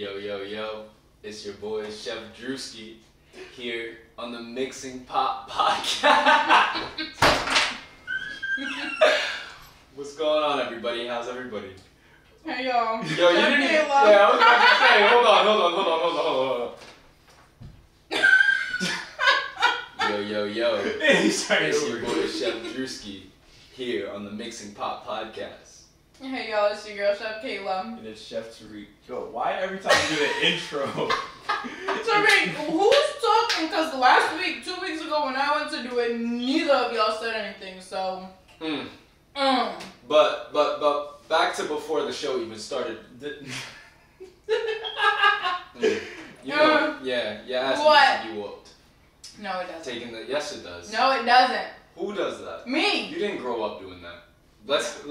Yo, yo, yo, it's your boy Chef Drewski here on the Mixing Pot Podcast. What's going on, everybody? How's everybody? Hey, y'all. Yo, you didn't even... Yeah, I was about to say, hold on. Yo, yo, yo, it's your boy Chef Drewski here on the Mixing Pot Podcast. Hey y'all, it's your girl Chef Kayla. And it's Chef Tariq. Yo, why every time you do the intro? Tariq, who's talking? Because last week, 2 weeks ago when I went to do it, neither of y'all said anything, so... But back to before the show even started. You know, yeah, what? You whooped. No, it doesn't. Yes, it does. No, it doesn't. Who does that? Me. You didn't grow up doing that. Let's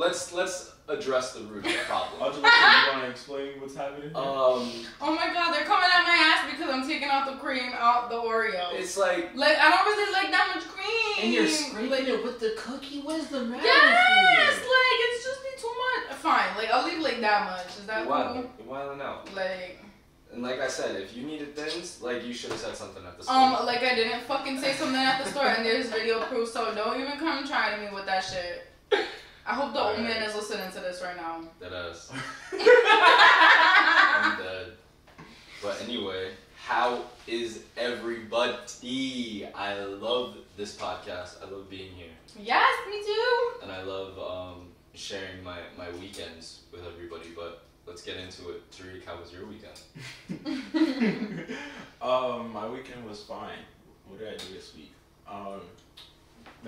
address the root of the problem. You want to explain what's happening? Oh my god, they're coming at my ass because I'm taking out the cream out the Oreo. It's like I don't really like that much cream. And you're scraping it with the cookie. What's the matter? Yes, it's just be too much. Fine, I'll leave that much. Is that cool? You're wilding out. And like I said, if you needed things, you should have said something at the store. I didn't fucking say something at the store, and there's video proof, so don't even come trying to me with that shit. I hope the old man is listening to this right now. That is. I'm dead. But anyway, how is everybody? I love this podcast. I love being here. Yes, me too. And I love sharing my weekends with everybody, but let's get into it. Tariq, how was your weekend? My weekend was fine. What did I do this week? Of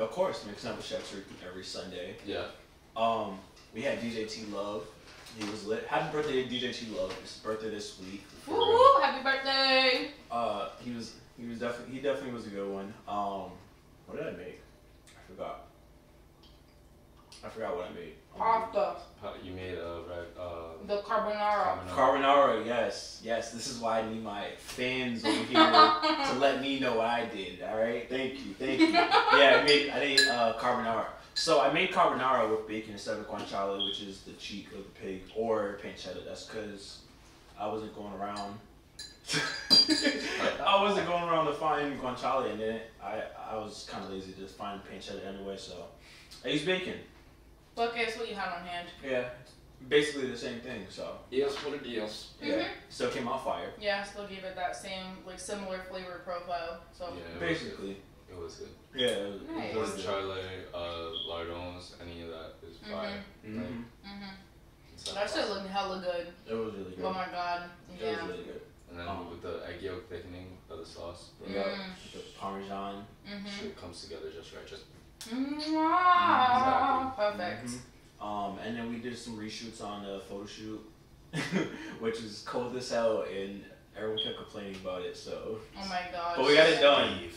course, mixing up with Chef Tariq every Sunday. Yeah. We had DJ T Love. He was lit. Happy birthday to DJ T Love. It's his birthday this week. Woo! Happy birthday! He definitely was a good one. What did I make? I forgot what I made. Pasta. You made the carbonara. Carbonara, yes. This is why I need my fans over here to let me know what I did. All right, thank you. Yeah, I made carbonara. So I made carbonara with bacon instead of guanciale, which is the cheek of the pig, or pancetta. That's because I wasn't going around. To find guanciale, and then I was kind of lazy to find pancetta anyway, so I used bacon. Look, guess what you had on hand. Yeah, basically the same thing. So yes, what it is. Yeah, still came out fire. Yeah, still gave it that same similar flavor profile. So yeah, basically. It was good. Yeah, it was nice. Guanciale, lardons, any of that is fire. That shit looked hella good. It was really good. Oh my god. Yeah. It was really good. And then with the egg yolk thickening of the sauce, the Parmesan, shit comes together just right. Exactly. Perfect. And then we did some reshoots on the photo shoot, which is cold as hell, and everyone kept complaining about it. So. Oh my god. But we got it done.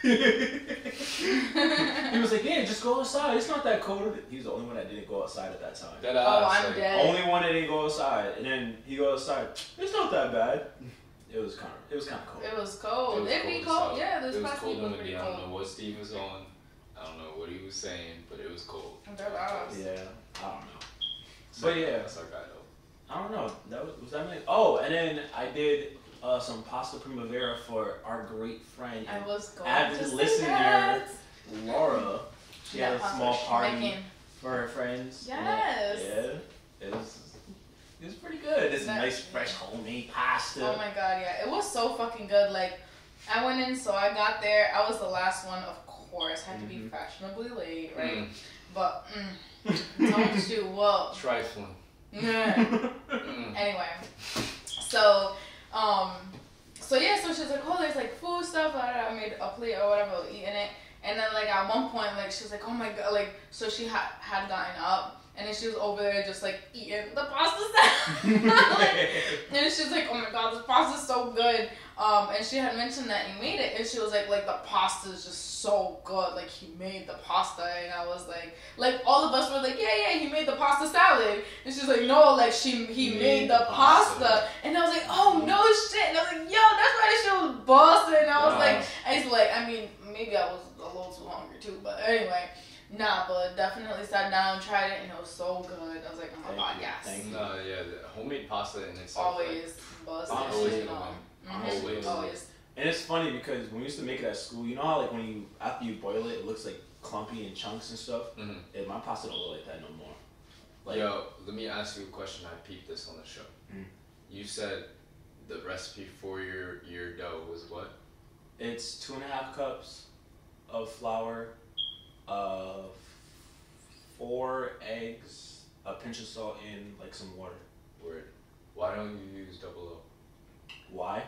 He was like, "Yeah, just go outside. It's not that cold." He's the only one that didn't go outside at that time. I'm dead. Only one that didn't go outside, and then he goes outside. It's not that bad. It was kind of cold. It was cold. It'd be cold. Yeah, this past week was pretty cold. I don't know what Steve was on. I don't know what he was saying, but it was cold. Yeah, I don't know. So, but yeah, that's our guy though. I don't know. Was that many? Oh, and then I did some pasta primavera for our great friend, avid listener, Laura. She had a small party for her friends. Yes. It was pretty good. It's nice, fresh, homemade pasta. Oh my god, yeah. It was so fucking good. I went in, so I got there. I was the last one, of course. Had to be fashionably late, right? But, don't you, whoa. Trifling. Anyway, so she's like, oh, there's food stuff. I made a plate or whatever, eating it. And then at one point, she was like, oh my god, so she had gotten up. And then she was over there just eating the pasta salad. And she was like, oh my god, this pasta's so good. And she had mentioned that he made it. And she was like the pasta is just so good. He made the pasta. And I was like all of us were like, yeah, he made the pasta salad. And she was like, no, he made the pasta. And I was like, oh no shit. And I was like, yo, that's why this shit was busting. And I was I mean, maybe I was a little too hungry too. But anyway. Nah, but definitely sat down, tried it, and it was so good. I was like, oh my god, yes. Thank you. No, yeah, the homemade pasta in itself. Always bust. Honestly, you know. always. Always. And it's funny because when we used to make it at school, you know how like when you after you boil it, it looks like clumpy in chunks and stuff. Mm-hmm. My pasta don't look like that no more. Like, yo, let me ask you a question. I peeped this on the show. Mm. You said the recipe for your dough was what? it's 2.5 cups of flour, 4 eggs, a pinch of salt, and like some water. Word. Why don't you use double O? Why?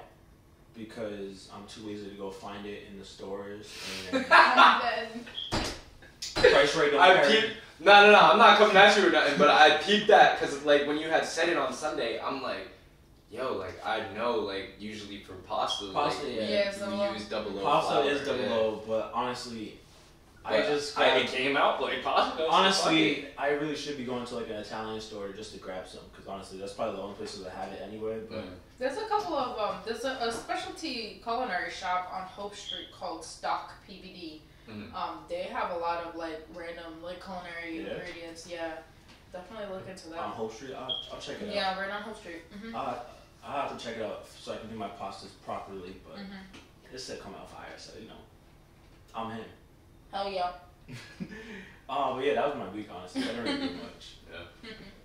Because I'm too lazy to go find it in the stores and price rate don't I matter. peeped. No, I'm not coming at you or nothing, but I peeped that because like when you had said it on Sunday, I'm like, yo, like I know, like usually for pasta, Pasta, like, yeah. we use double O. Pasta flour, is double yeah. O, but honestly, it came out like pasta. Honestly, I really should be going to like an Italian store just to grab some, because honestly, that's probably the only places that have it anyway. But there's a couple of there's a specialty culinary shop on Hope Street called Stock PBD. They have a lot of like random like culinary ingredients. Yeah, definitely look into that. On Hope Street, I'll check it out. Yeah, right on Hope Street. I'll have to check it out so I can do my pastas properly. But it said come out fire, so you know, I'm him. Hell yeah. But yeah, that was my week, honestly. I didn't really do much. Yeah.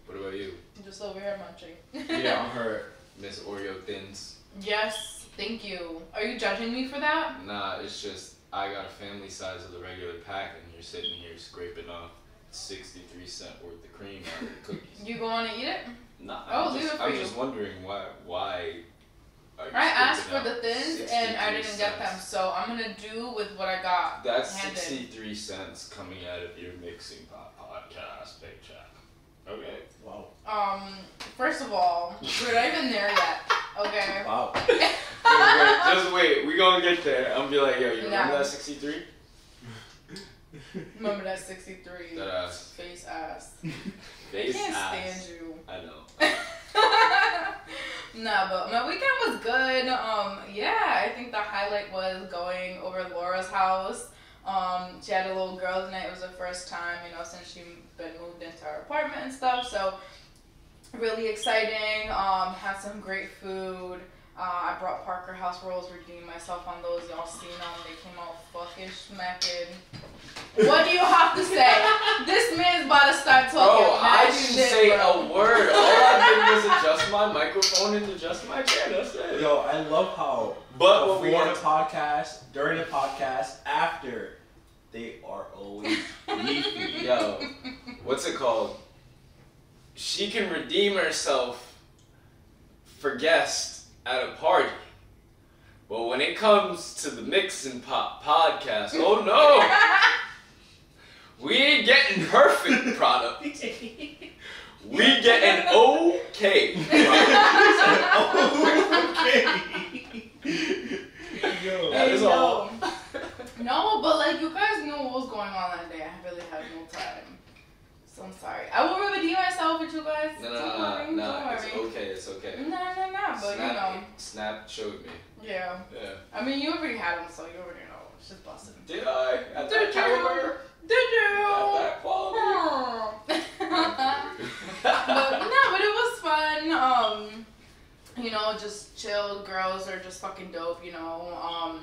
What about you? Just over here munching. Yeah, I'm her. Miss Oreo Thins. Yes, thank you. Are you judging me for that? Nah, it's just I got a family size of the regular pack, and you're sitting here scraping off 63-cent worth of cream out of the cookies. You going to eat it? Nah, I'm just wondering why are you I asked scraping for the out thins and I 63 didn't get them, cents? so I'm gonna do with what I got. That's handed. 63 cents coming out of your mixing pot podcast paycheck. Okay. Wow. First of all, we're not even there yet. Okay. Wow. Just wait. We gonna get there. I'm gonna be like, yo, you remember that 63? Remember that 63? That ass. Face ass. Face I can't ass. stand you. I know. Nah, but my weekend was good. Yeah, I think the highlight was going over to Laura's house. She had a little girls' night. It was her first time, you know, since she'd been moved into her apartment and stuff. So really exciting. Had some great food. I brought Parker house rolls, redeemed myself on those. Y'all seen them? They came out fucking smacking. What do you have to say? This man's about to start talking. Bro, I mad didn't shit, say bro. a word. All I did was adjust my microphone and adjust my chair. That's it. Yo, I love how But what before we the podcast, during the podcast, after, they are always beefy. Yo, what's it called? She can redeem herself for guests at a party. But when it comes to the Mixin' Pot podcast, oh no! We ain't getting perfect product. We getting okay product. Okay. Yo. That is all. No, but like you guys know what was going on that day. I really had no time. So I'm sorry. I will remedy myself with you guys. No, Don't worry. it's okay. No, but you know. Snap showed me. Yeah. Yeah. I mean, you already had them, so you already know. It's just busted. Did I? At Did that caliber? Did you? At that quality? but it was fun. You know, just chill. Girls are just fucking dope. You know.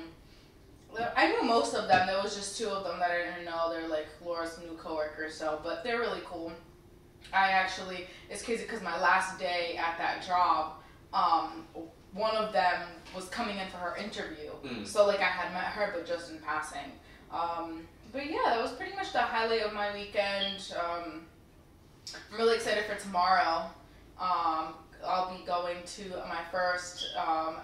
I knew most of them. There was just 2 of them that I didn't know. They're like Laura's new coworkers, but they're really cool. It's crazy because my last day at that job, one of them was coming in for her interview. So like I had met her, but just in passing. But yeah, that was pretty much the highlight of my weekend. I'm really excited for tomorrow. I'll be going to my first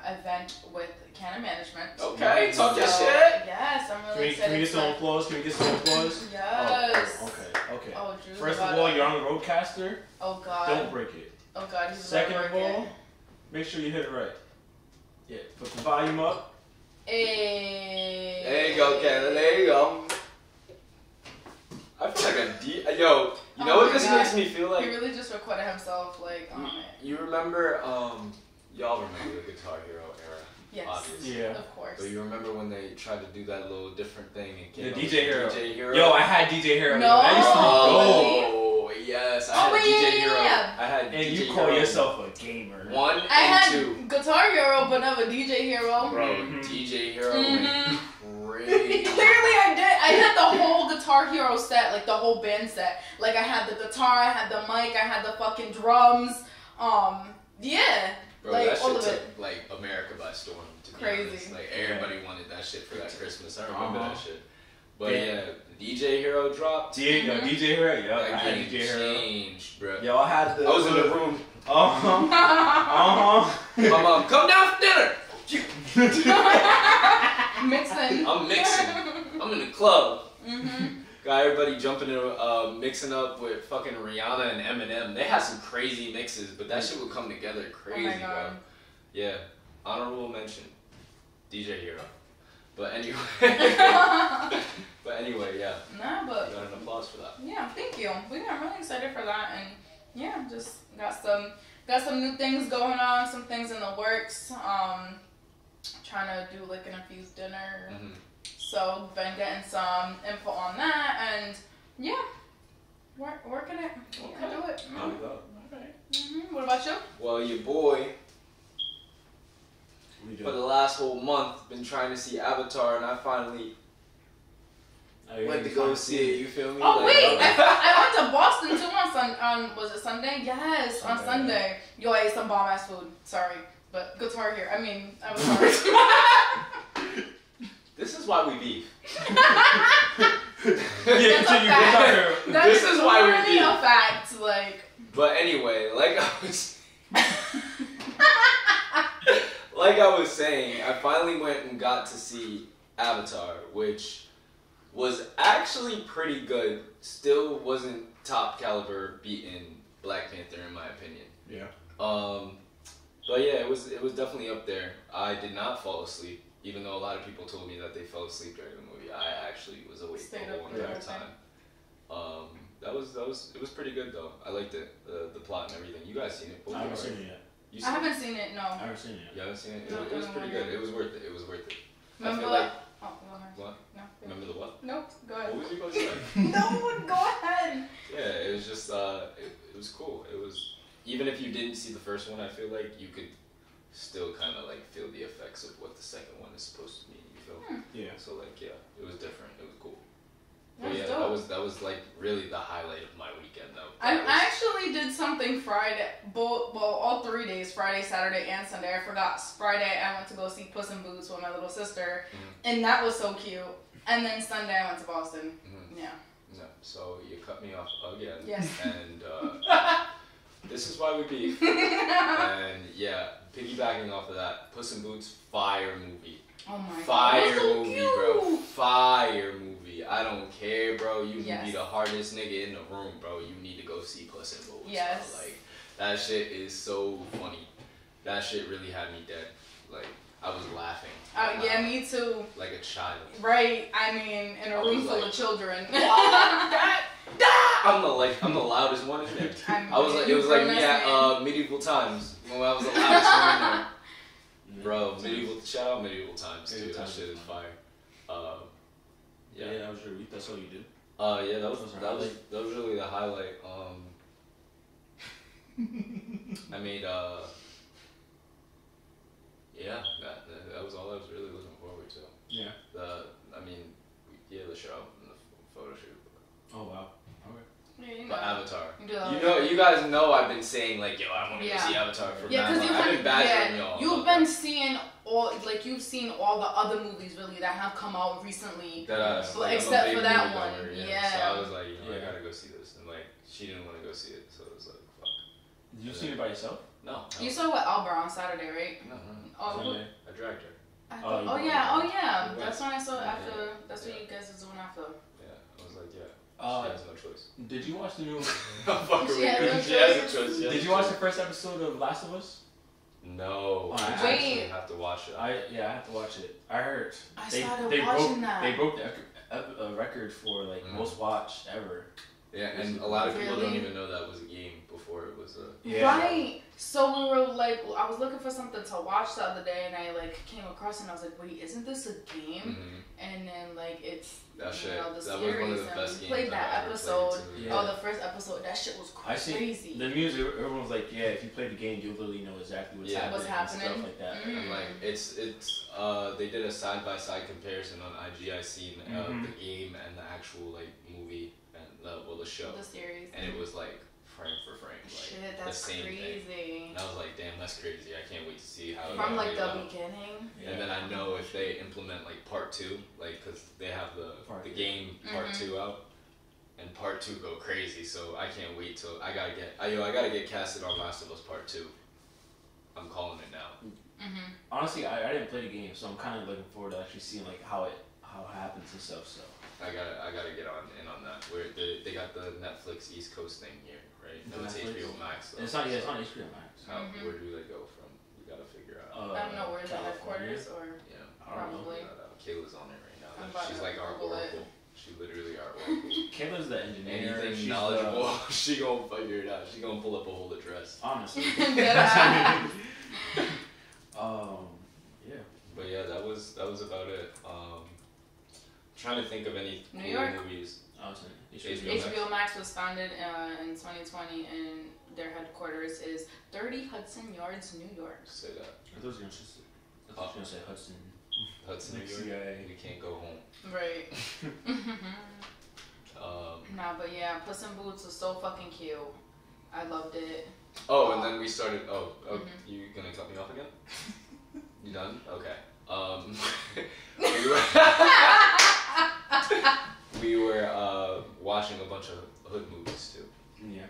event with Canon Management. Okay, talk your shit. Yes, I'm really excited. Can we get some applause? Can we get some applause? Yes. Okay. Oh, Drew, First of all, you're on the Roadcaster. Oh God. Don't break it. Oh God, he's Second about of to break all, it. make sure you hit it right. Yeah, put the volume up. Hey. There you go, Canada. There you go. I feel like yo. You know what this makes me feel like? He really just recorded himself like on it. You remember? Y'all remember the Guitar Hero era? Yes. Obviously. Yeah. Of course. But you remember when they tried to do that little different thing and The came up DJ with Hero. DJ Hero? Yo, I had DJ Hero. No. I used to Oh, yes. I had wait, DJ yeah, Hero. yeah. I had and DJ you call Hero yourself a gamer. 1 I and had 2. Guitar Hero, but never DJ Hero. Bro, Mhm. DJ Hero Mhm. went crazy. Clearly I did. I had the whole Guitar Hero set, like the whole band set. Like I had the guitar, I had the mic, I had the fucking drums. Yeah. Bro, like that all shit of took it. like America by storm. To be Crazy. honest. Like everybody wanted that shit for that Christmas. I remember Uh-huh. that shit. But Yeah. yeah, DJ Hero dropped. Mhm. DJ Hero, yo, I That had game DJ Hero. changed, bro. Yo, I had the. I was in the room. My My mom, come down for dinner. Mixing. I'm mixing. I'm in the club. Mhm. Got everybody jumping in, mixing up with fucking Rihanna and Eminem. They had some crazy mixes, but that shit would come together crazy, Oh my bro. God. Yeah, honorable mention, DJ Hero. But anyway, yeah, Nah, you but got an applause for that. yeah, thank you. I'm really excited for that, and yeah, just got some new things going on, some things in the works. Trying to do like an infused dinner. Mhm. So been getting some info on that, and yeah, working it. Yeah, do it. There we go. What about you? Well, your boy for the last whole month been trying to see Avatar, and I finally went to go see it. You feel me? Oh Like, wait, I went to Boston too on was it Sunday? Yes, on Sunday. Sunday. Yo, I ate some bomb ass food. Sorry, but Guitar Hero. I mean, I was sorry. This is why we beef. Yeah, That's a continue. fact. Guitar That This is is why we literally beef. a fact. Like, But anyway, like I was saying, I finally went and got to see Avatar, which was actually pretty good. Still wasn't top caliber beating Black Panther in my opinion. Yeah. But yeah, it was definitely up there. I did not fall asleep, even though a lot of people told me that they fell asleep during the movie. I actually was awake Stayed the whole up the entire whole time. time. It was pretty good though. I liked it, the plot and everything. You guys seen it? Both I of you, haven't right? seen it yet. You I seen it? haven't seen it. No. I haven't seen it yet. You haven't seen it? No, It was no, pretty no. good. It was worth it. It was worth it. Remember I feel what? like Oh, go ahead. what? No. Remember the what? Nope. Go What ahead. was you about to say? No, go ahead. Yeah, it was just it was cool. It was, even if you didn't see the first one, I feel like you could still kind of like feel the effects of what the second one is supposed to mean. You feel? Yeah. So like yeah, it was different. It was cool. But That's yeah, dope. that was like really the highlight of my weekend though. I That was- actually did something Friday, all 3 days, Friday, Saturday, and Sunday. I forgot Friday I went to go see Puss in Boots with my little sister, and that was so cute. And then Sunday I went to Boston. Mhm. Yeah. No, so you cut me off again. Yes. And this is why we beef. And yeah, piggybacking off of that, Puss in Boots, fire movie. Oh my Fire god. That's so movie, cute. bro. Fire movie. I don't care, bro. You can Yes. be the hardest nigga in the room, bro. You need to go see Puss in Boots. Yes. Bro. Like, that shit is so funny. That shit really had me dead. Like, I was laughing. out Yeah, loud, me too. like a child. Right. I mean, in I a was room full like- of children. I'm the loudest one in there. I'm- I was like, it was like me grown-ass at man. medieval times when I was the loudest one in there. Bro, shout out medieval times too. Medieval That times shit is is fine. fire. Yeah, that was your week. That's all you did. Yeah, That was that was really the highlight. I made yeah, that was all I was really looking forward to. Yeah. The show and the photo shoot. Oh wow. Okay. Yeah, you know. But Avatar. You do that. You guys know I've been saying like, yo, I want to Yeah. go see Avatar for Yeah, mad because long. I've been badgering y'all. you've about been that. seeing you've seen all the other movies really that have come out recently. That Well, I'm a except big for that movie one. goer, Yeah. So I was like, I Yeah. gotta go see this, and like she didn't want to go see it, so it was like, fuck. Did you see it by yourself? No. You saw what Albert on Saturday, right? No. Oh, Sunday? I dragged her. you oh went. yeah. You That's went. when I saw it Yeah, after. yeah. That's what Yeah. you guys are doing after. Yeah. I was like, yeah. Uh, She has no choice. Did you watch the new? Fuck her. She has no She has a choice. choice. She has Did a you watch choice. the first episode of Last of Us? No. Oh, I wait. actually have to watch it. I have to watch it. I heard I they started they watching broke that. they broke the record for like Mhm. most watched ever. Yeah, and a lot of people don't even know that was a game before it was a... Yeah. Right. So we were like, I was looking for something to watch the other day, and I like came across it, and I was like, wait, isn't this a game? Mm-hmm. And then like it's That shit, the that series, was one of the and best we games played that I've ever episode. played, too. Yeah. Oh, the first episode, that shit was I see crazy. the music. Everyone was like, "Yeah, if you play the game, you'll literally know exactly what's Yeah. happening, What's happening. and stuff like that." Mm. And like it's they did a side by side comparison on IG. I seen the game and the actual like movie and the show, The series. and it was like frame for frame, like Shit, the that's same crazy. thing. And I was like, damn, that's crazy. I can't wait to see how it From like plays the out. beginning. Yeah. And then I know if they implement like part 2, like because they have the game part 2 out, and part 2 go crazy. So I can't wait till I gotta get casted on Last of Us Part 2. I'm calling it now. Mm-hmm. Honestly, I didn't play the game, so I'm kind of looking forward to actually seeing like how it happens and stuff. So I gotta get on that. Where they got the Netflix East Coast thing here, right? No, it's Netflix? HBO Max. Though. it's not HBO Max. How, where do they go from? We gotta figure out. I don't know, where's the California? headquarters or Yeah, I don't know. probably. Kayla's on it right I'm now. about She's to like our Google it. oracle. She literally our oracle. Kayla's the engineer. Anything she's knowledgeable, she gonna figure it out. She gonna pull up a whole address. Honestly. Yeah. Yeah. But yeah, that was about it. Trying to think of any New cool York? movies. I was HBO HBO Max was founded in 2020, and their headquarters is 30 Hudson Yards, New York. Say that. I thought I was gonna say Hudson. Hudson, New York. CIA. We can't go home. Right. Nah, but yeah, Puss in Boots was so fucking cute. I loved it. Oh, and then we started. Mhm. You gonna cut me off again? You done? Okay. We were watching a bunch of hood movies too. Yeah.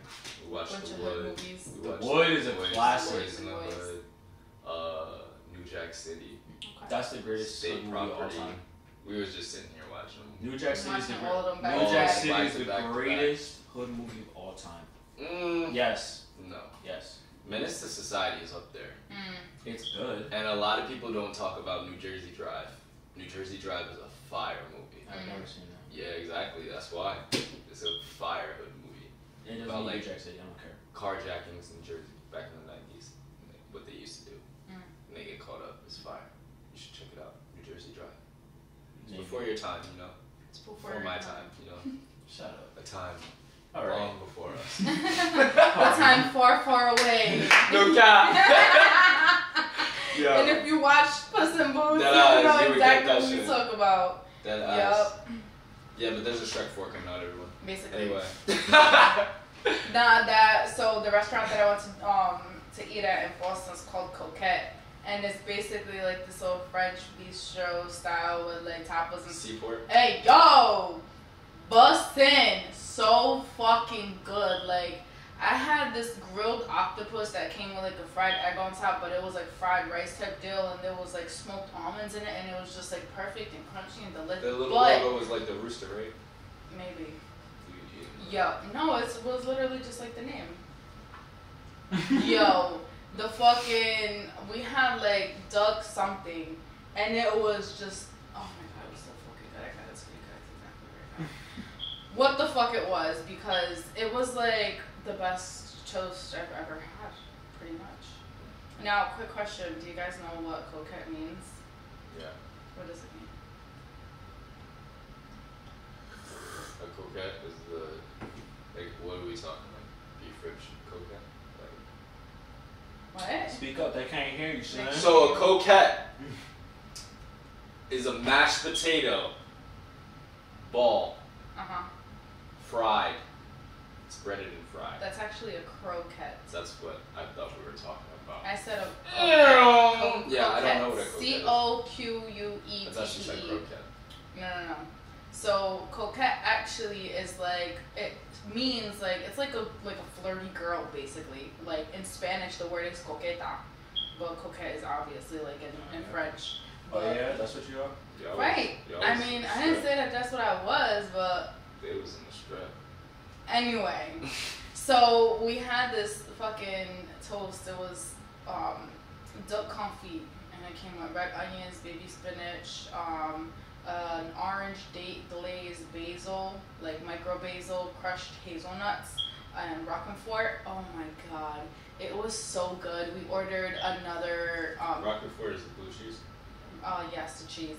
We watched Bunch The of hood Wood. movies. We watched Wood is a Boys, classic. Boys in the Boys. Hood. New Jack City. Okay. That's the greatest State hood movie of all Property. time. We was just sitting here watching them. New Jack City is the Watching all of them back New to Jack back. City Back is to the back to back. greatest hood movie of all time. Yes. No. Yes. Menace to Society is up there. It's good. And a lot of people don't talk about New Jersey Drive. New Jersey Drive is a fire movie. I've never seen that. Yeah, exactly. That's why. It's a fire hood movie. It doesn't About, mean like, New Jack City. I don't care. Carjackings in Jersey back in the 90s. What they used to do. Mm. And they get caught up. It's fire. You should check it out. New Jersey Drive. It's Maybe. before your time, you know. It's before Before my time, you know. Shut up. A time All right. long before us. A time far, far away. No cap. And if you watch Puss in Boots, Nah, you know you would get exactly that what we shit. talk about. That Yep. ass. Yeah, but there's a Shrek 4 coming out, everyone. Basically. Anyway. So the restaurant that I went to eat at in Boston is called Coquette, and it's basically like this old French bistro style with like tapas and. Seaport. Hey yo, bustin', so fucking good. Like I had this grilled octopus that came with like a fried egg on top, but it was like fried rice type deal, and there was like smoked almonds in it, and it was just like perfect and crunchy and delicious. The little but logo was like the rooster, right? maybe. You- Yo, no, it was literally just like the name. Yo, the fucking, we had like duck something, and it was just, oh my god, it was so fucking good. I gotta tell you guys exactly right now what the fuck it was, because it was like the best toast I've ever had, pretty much. Now, quick question, do you guys know what coquette means? Yeah. What does it mean? A coquette is like, what are we talking like? Beef ribs coquette? What? Speak up. They can't hear you, son. So a coquette is a mashed potato ball, Uh-huh. fried. It's breaded and fried. That's actually a croquette. That's what I thought we were talking about. I said a Yeah, I don't know what a coquette is. Coquette. I thought she said croquette. No. So coquette actually is like, it means like, it's like a flirty girl basically. Like in Spanish the word is coqueta, but coquette is obviously like in French. Oh But- yeah, that's what you are. Y'all Right. was- y'all I was mean, in the I didn't strip. say that that's what I was, but They was in the strip. anyway. So we had this fucking toast. It was duck confit, and it came with red onions, baby spinach, an orange date glazed basil, like micro basil, crushed hazelnuts, and roquefort. Oh my god, it was so good. We ordered another. Roquefort is the blue cheese. Yes, the cheese.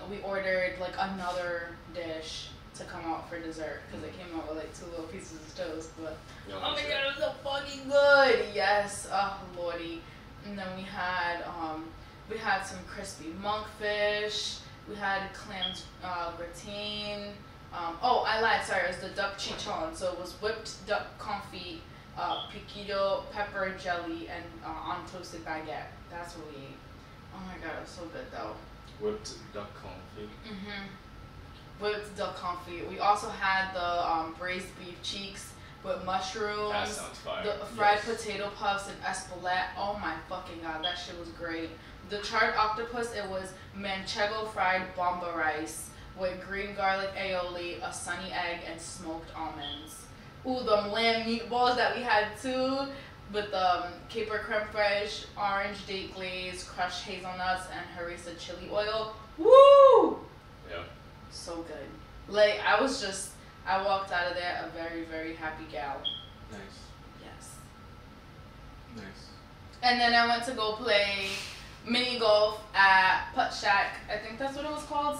We ordered like another dish to come out for dessert because it came out with like 2 little pieces of toast. But oh my god, it was so fucking good. Yes, oh lordy. And then we had some crispy monkfish. We had clams gratin. I lied. Sorry, it was the duck chichon. So it was whipped duck confit, piquillo, pepper jelly, and on toasted baguette. That's what we ate. Oh my god, it was so good though. Whipped duck confit. Whipped duck confit. We also had the braised beef cheeks with mushrooms. That sounds fire. The fried potato puffs and espelette. Oh my fucking god, that shit was great. The charred octopus, it was manchego fried bomba rice with green garlic aioli, a sunny egg, and smoked almonds. Ooh, the lamb meatballs that we had too, with caper creme fraiche, orange date glaze, crushed hazelnuts, and harissa chili oil. Woo! Yeah. So good. Like, I walked out of there a very, very happy gal. Nice. Yes. Nice. And then I went to go play mini golf at Putt Shack. I think that's what it was called.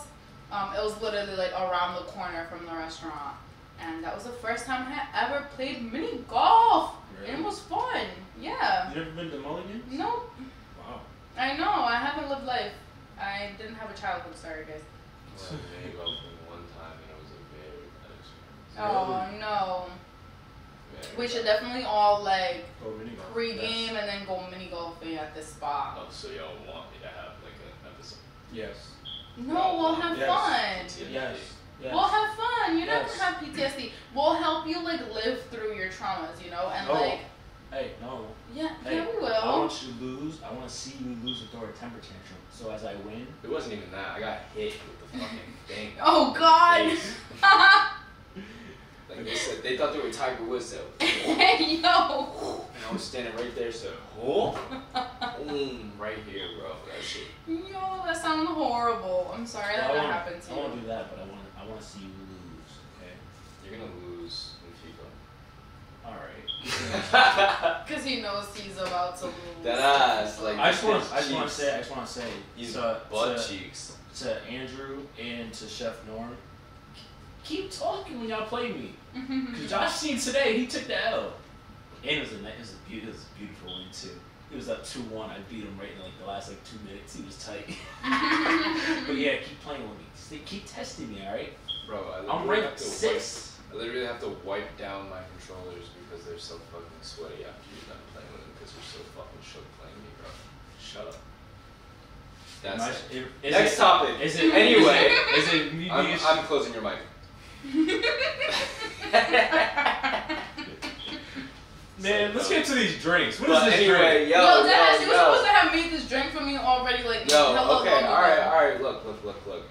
It was literally like around the corner from the restaurant. And that was the first time I had ever played mini golf. Really? And it was fun. Yeah. You never been to Mulligan's? Nope. Wow. I know. I haven't lived life. I didn't have a childhood. Sorry, guys. Well, mini golfing one time and it was a very bad experience. Oh, no. Very We should bad. definitely all like Go mini golf. pre-game and then go mini golfing at this spot. Oh, so y'all want me to have like an episode? Yes. No, we'll have Yes. fun. Yes. Yes. We'll have fun. You're not Yes. gonna have PTSD. We'll help you like live through your traumas, you know, and Oh. like Hey, no. yeah, Hey, yeah, we I will. want you to lose. I want to see you lose and throw a temper tantrum. So as I win, It wasn't even that. I got hit with the fucking thing. Oh God. Like they said, they thought they were Tiger Woods though. Hey yo. And I was standing right there, so boom, right here, bro. That shit. Yo, that sounds horrible. I'm sorry that that happened to I you. want to do that, but I want to see you lose. Okay. You're gonna lose in All right. FIFA. Cause he knows he's about to lose. That ass, like I just want cheeks. to say These to, butt to, cheeks. to Andrew and to Chef Norm, keep talking when y'all play me. Cause Josh seen today, he took the L. And it was a beautiful win too. He was up 2-1. I beat him right in like the last like 2 minutes. He was tight. But yeah, keep playing with me. Keep testing me, all right? Bro, I'm ranked 6. I literally have to wipe down my controllers because they're so fucking sweaty after you're done playing with them because you're so fucking shook playing me, bro. Shut up. That's it. Next topic. Is it Anyway, Is it me? I'm closing your mic. Man, let's get to these drinks. What But is this anyway, drink? Yo, Dad, you were supposed to have made this drink for me already, like hella okay, long ago. alright, look.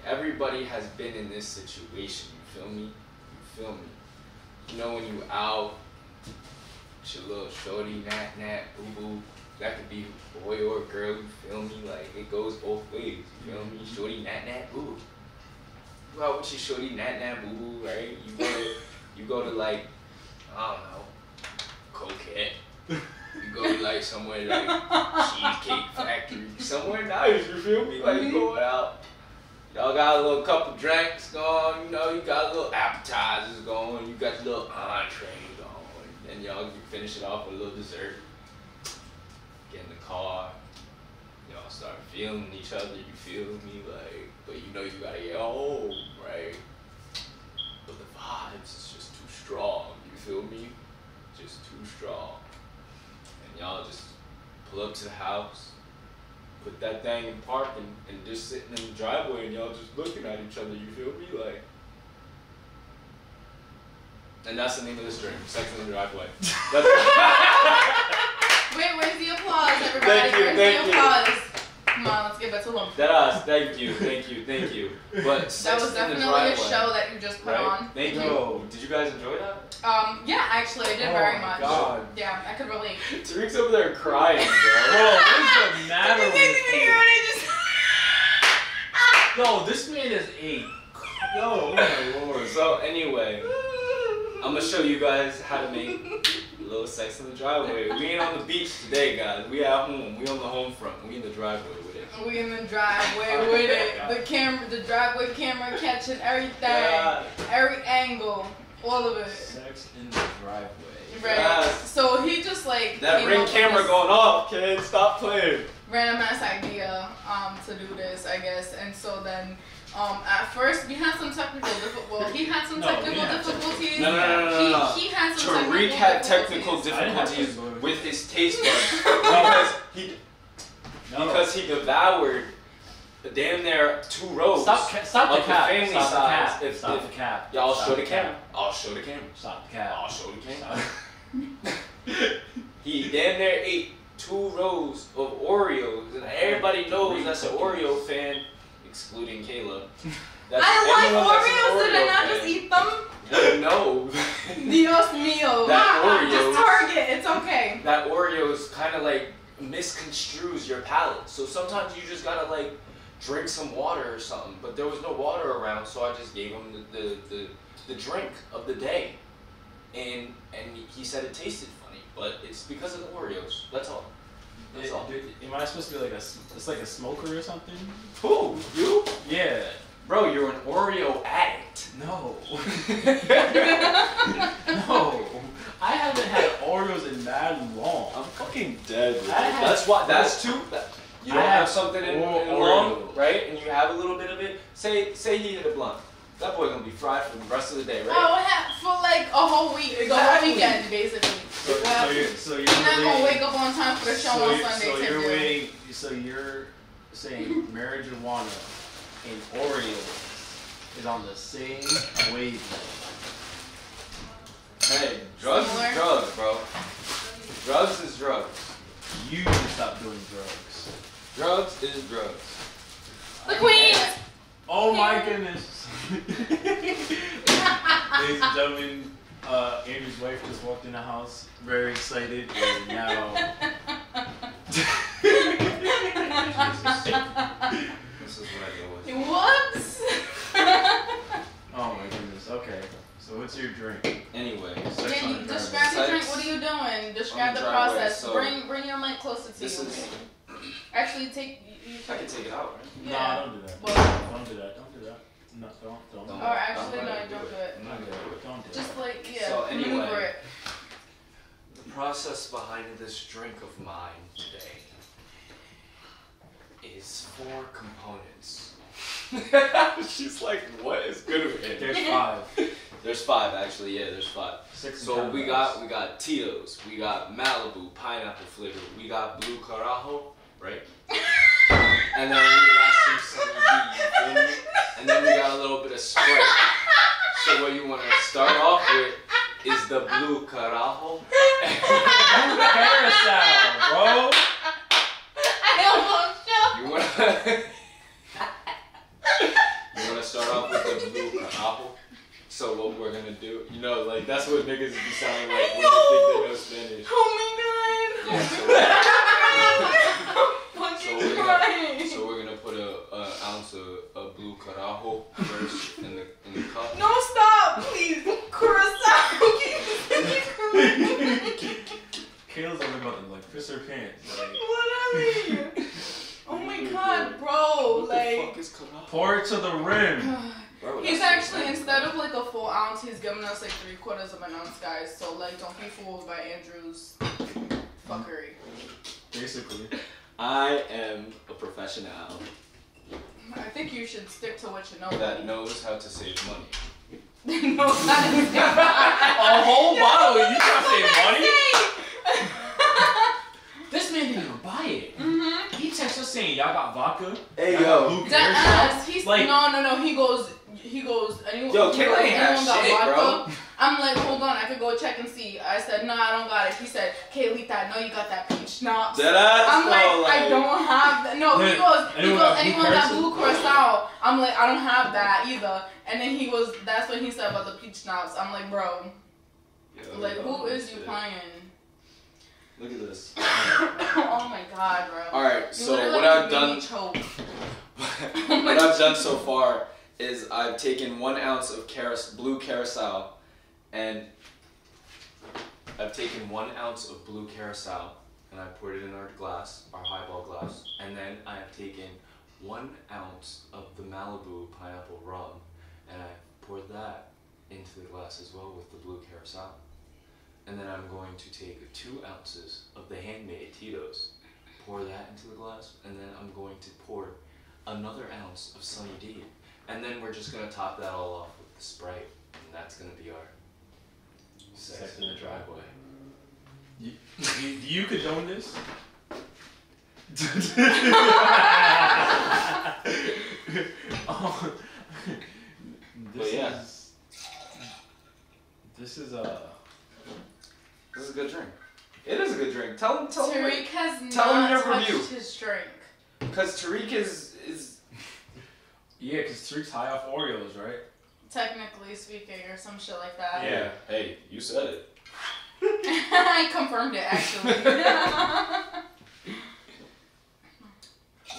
Everybody has been in this situation, you feel me? You know when you out, with your little shorty, nat, boo-boo, that could be boy or girl, you feel me? Like, it goes both ways, you feel me? Shorty, nat, boo. You out with your shorty, nat, boo-boo, right? You go to like, I don't know, Coquette. You go to like somewhere like Cheesecake Factory, somewhere nice, you feel me? Like you going out, y'all got a little couple drinks going, you know, you got a little appetizers going, you got your little entree going, and y'all finish it off with a little dessert. Get in the car, y'all start feeling each other, you feel me? Like, but you know you gotta get home, right? But the vibes is just too strong, you feel me? Just too strong. And y'all just pull up to the house, put that thing in park, and just sitting in the driveway, and y'all just looking at each other, you feel me? Like, and that's the name of this drink, Sex in the Driveway. Wait, where's the applause, everybody? Thank you. Applause? Come on, let's give it to him. Thank you. But That Sex was in the definitely a Driveway, show that you just put right? on. Thank you. Did you guys enjoy that? Yeah, actually, I did Oh very my much. God. Yeah, I could relate. Tariq's over there crying, bro. Bro, what is the matter You with didn't even hear you? what I just. Yo, this man is a. Yo, oh my lord. So anyway, I'm gonna show you guys how to make a little sex in the driveway. We ain't on the beach today, guys. We at home. We on the home front. We in the driveway with it. We in the driveway with it. The driveway camera catching everything, every angle, all of it. Sex in the driveway. Right. Yes. So he just like That ring camera going off, kid. Stop playing. Random ass idea to do this, I guess. And so then at first we had some technical difficulties. He had some technical difficulties. No. He had some Tariq had technical difficulties with his taste buds because he devoured damn near 2 rows. Stop of the cap. family Stop size. the cap. Stop the cap. Y'all Stop show the the camera. cap. I'll show the camera. Stop the cap. I'll show the camera. He damn near ate 2 rows of Oreos, and everybody knows that's an Oreo fan, excluding Kayla. That's I anyone like that's an Oreos, did I not fan. just eat them? No. Dios mío. That Oreos- Just Target, it's okay. That Oreos kind of like misconstrues your palate. So sometimes you just gotta like drink some water or something. But there was no water around, so I just gave him the drink of the day. And he said it tasted funny, but it's because of the Oreos. That's all. That's all. Am I supposed to be like it's like a smoker or something? Who? You? Yeah. Bro, you're an Oreo addict. No. No. I haven't had Oreos in that long. I'm fucking dead. Bro. I had That's why. That's two. You don't I have had something in Oreo. long, right? And you have a little bit of it. Say he hit a blunt. That boy gonna be fried for the rest of the day, right? Oh, for like a whole week, the whole weekend, basically. So you're not gonna wake up on time for the show on Sunday. So you're waiting. So you're saying marijuana and Oreos is on the same wavelength. Hey, drugs is drugs, bro. Drugs is drugs. You need to stop doing drugs. Drugs is drugs. The queen. Oh my goodness. Ladies and gentlemen, Andrew's wife just walked in the house, very excited, and now. This is what I deal with. Whoops. Oh my goodness. Okay. So what's your drink? Anyway, Sex on the Describe the driveway. drink. What are you doing? Describe the driveway, process. so Bring your mic closer to this you. is. Actually, take. You I can take it out, right? No, Yeah. don't do that. Well- Don't do that. Don't do that. No, don't. Or actually, I'm no, gonna don't do it. I'm not gonna do it. Don't do it. Just like So anyway. maneuver it. The process behind this drink of mine today is 4 components. She's like, what is good with it? There's 5. There's 5 actually, yeah, there's 5. 6 So we got Tito's, we got Malibu pineapple flavor, we got blue carajo, right? And then we got some sunny D, you feel me? And then we got a little bit of Sprite. So what you want to start off with is the blue carajo. Carousel, bro. I almost choked. You wanna start off with the blue carajo? So what we're gonna do, you know, like that's what niggas be sounding like when they think they know Spanish. Oh my god. Yeah, so we're gonna put an ounce of blue carajo first in the cup. No, stop, please. Curacao. Kayla's only about to like piss her pants. Like, Whatever. Oh my god, bro. What Like. the fuck is carajo? pour it to the rim. Bro, He's that's actually, insane, instead bro. of like a full ounce, he's giving us like 3/4 of an ounce, guys. So like, don't be fooled by Andrew's fuckery. Basically. I am a professional I think you should stick to what you know. that knows how to save money. No, A whole bottle? You trying to save money? This man didn't even buy it. Mm-hmm. He texted us saying, y'all got vodka? Hey, Y'all yo. got blue That Carousel?" ass. He's Like- no. He goes. Anyone? Yo, Kayla ain't have anyone got shit, vodka? bro. I'm like, hold on, I could go check and see. I said, no, I don't got it. He said, Kaylita, I know you got that peach schnapps. Dead ass? I'm like, No, I don't have that. No, he goes, anyone got blue blue curacao? I'm like, I don't have that either. And then he goes, that's what he said about the peach schnapps. I'm like, bro, Yo, like, who is you shit. playing? Look at this. Oh my god, bro. Alright, You so literally what I've made me done. choke. what I've done so far is I've taken 1 ounce of blue carousel, and I've taken 1 ounce of blue carousel, and I poured it in our glass, our highball glass, and then I have taken 1 ounce of the Malibu pineapple rum, and I poured that into the glass as well with the blue carousel. And then I'm going to take 2 ounces of the handmade Tito's, pour that into the glass, and then I'm going to pour another ounce of Sunny D. And then we're just going to top that all off with the Sprite, and that's going to be our sex in the driveway. You condone this? This is a good drink. It is a good drink. Tell him. Tariq has tell him not your touched review. his drink. Because Tariq is. Yeah, because Tariq's high off Oreos, right? Technically speaking, or some shit like that. Yeah. Hey, you said it. I confirmed it actually.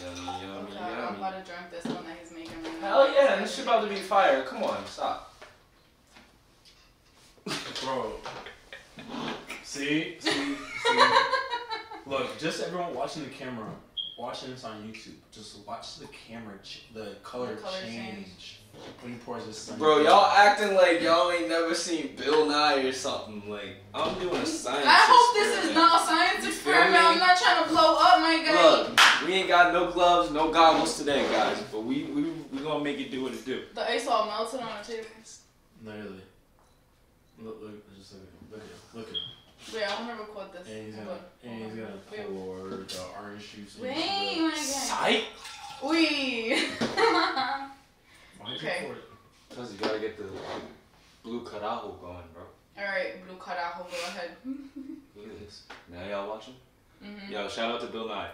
Yummy, yummy, Okay, yummy. I'm about to drink this one that he's making right now. Hell yeah, this shit about to be fire. Come on, stop. Bro. See? Look, just everyone watching the camera, watching this on YouTube, just watch the camera, the color change when he pours this Sunny Bro, D. y'all acting like y'all ain't never seen Bill Nye or something. Like, I'm doing a science I hope this experiment. is not a science You feel experiment. me? I'm not trying to blow up my guy. Look, we ain't got no gloves, no goggles today, guys. But we gonna make it do what it do. The ice all melted on the table. Literally. Look, just look at him. Wait, I want to record this. And he's Hold gonna on. pour the orange juice into Wait, the... my guy. Sight? Wee. Why'd Okay. you pour it? Because you gotta get the blue carajo going, bro. Alright, blue carajo, go ahead. Look at this. Now y'all watching? Mm-hmm. Yo, shout out to Bill Nye.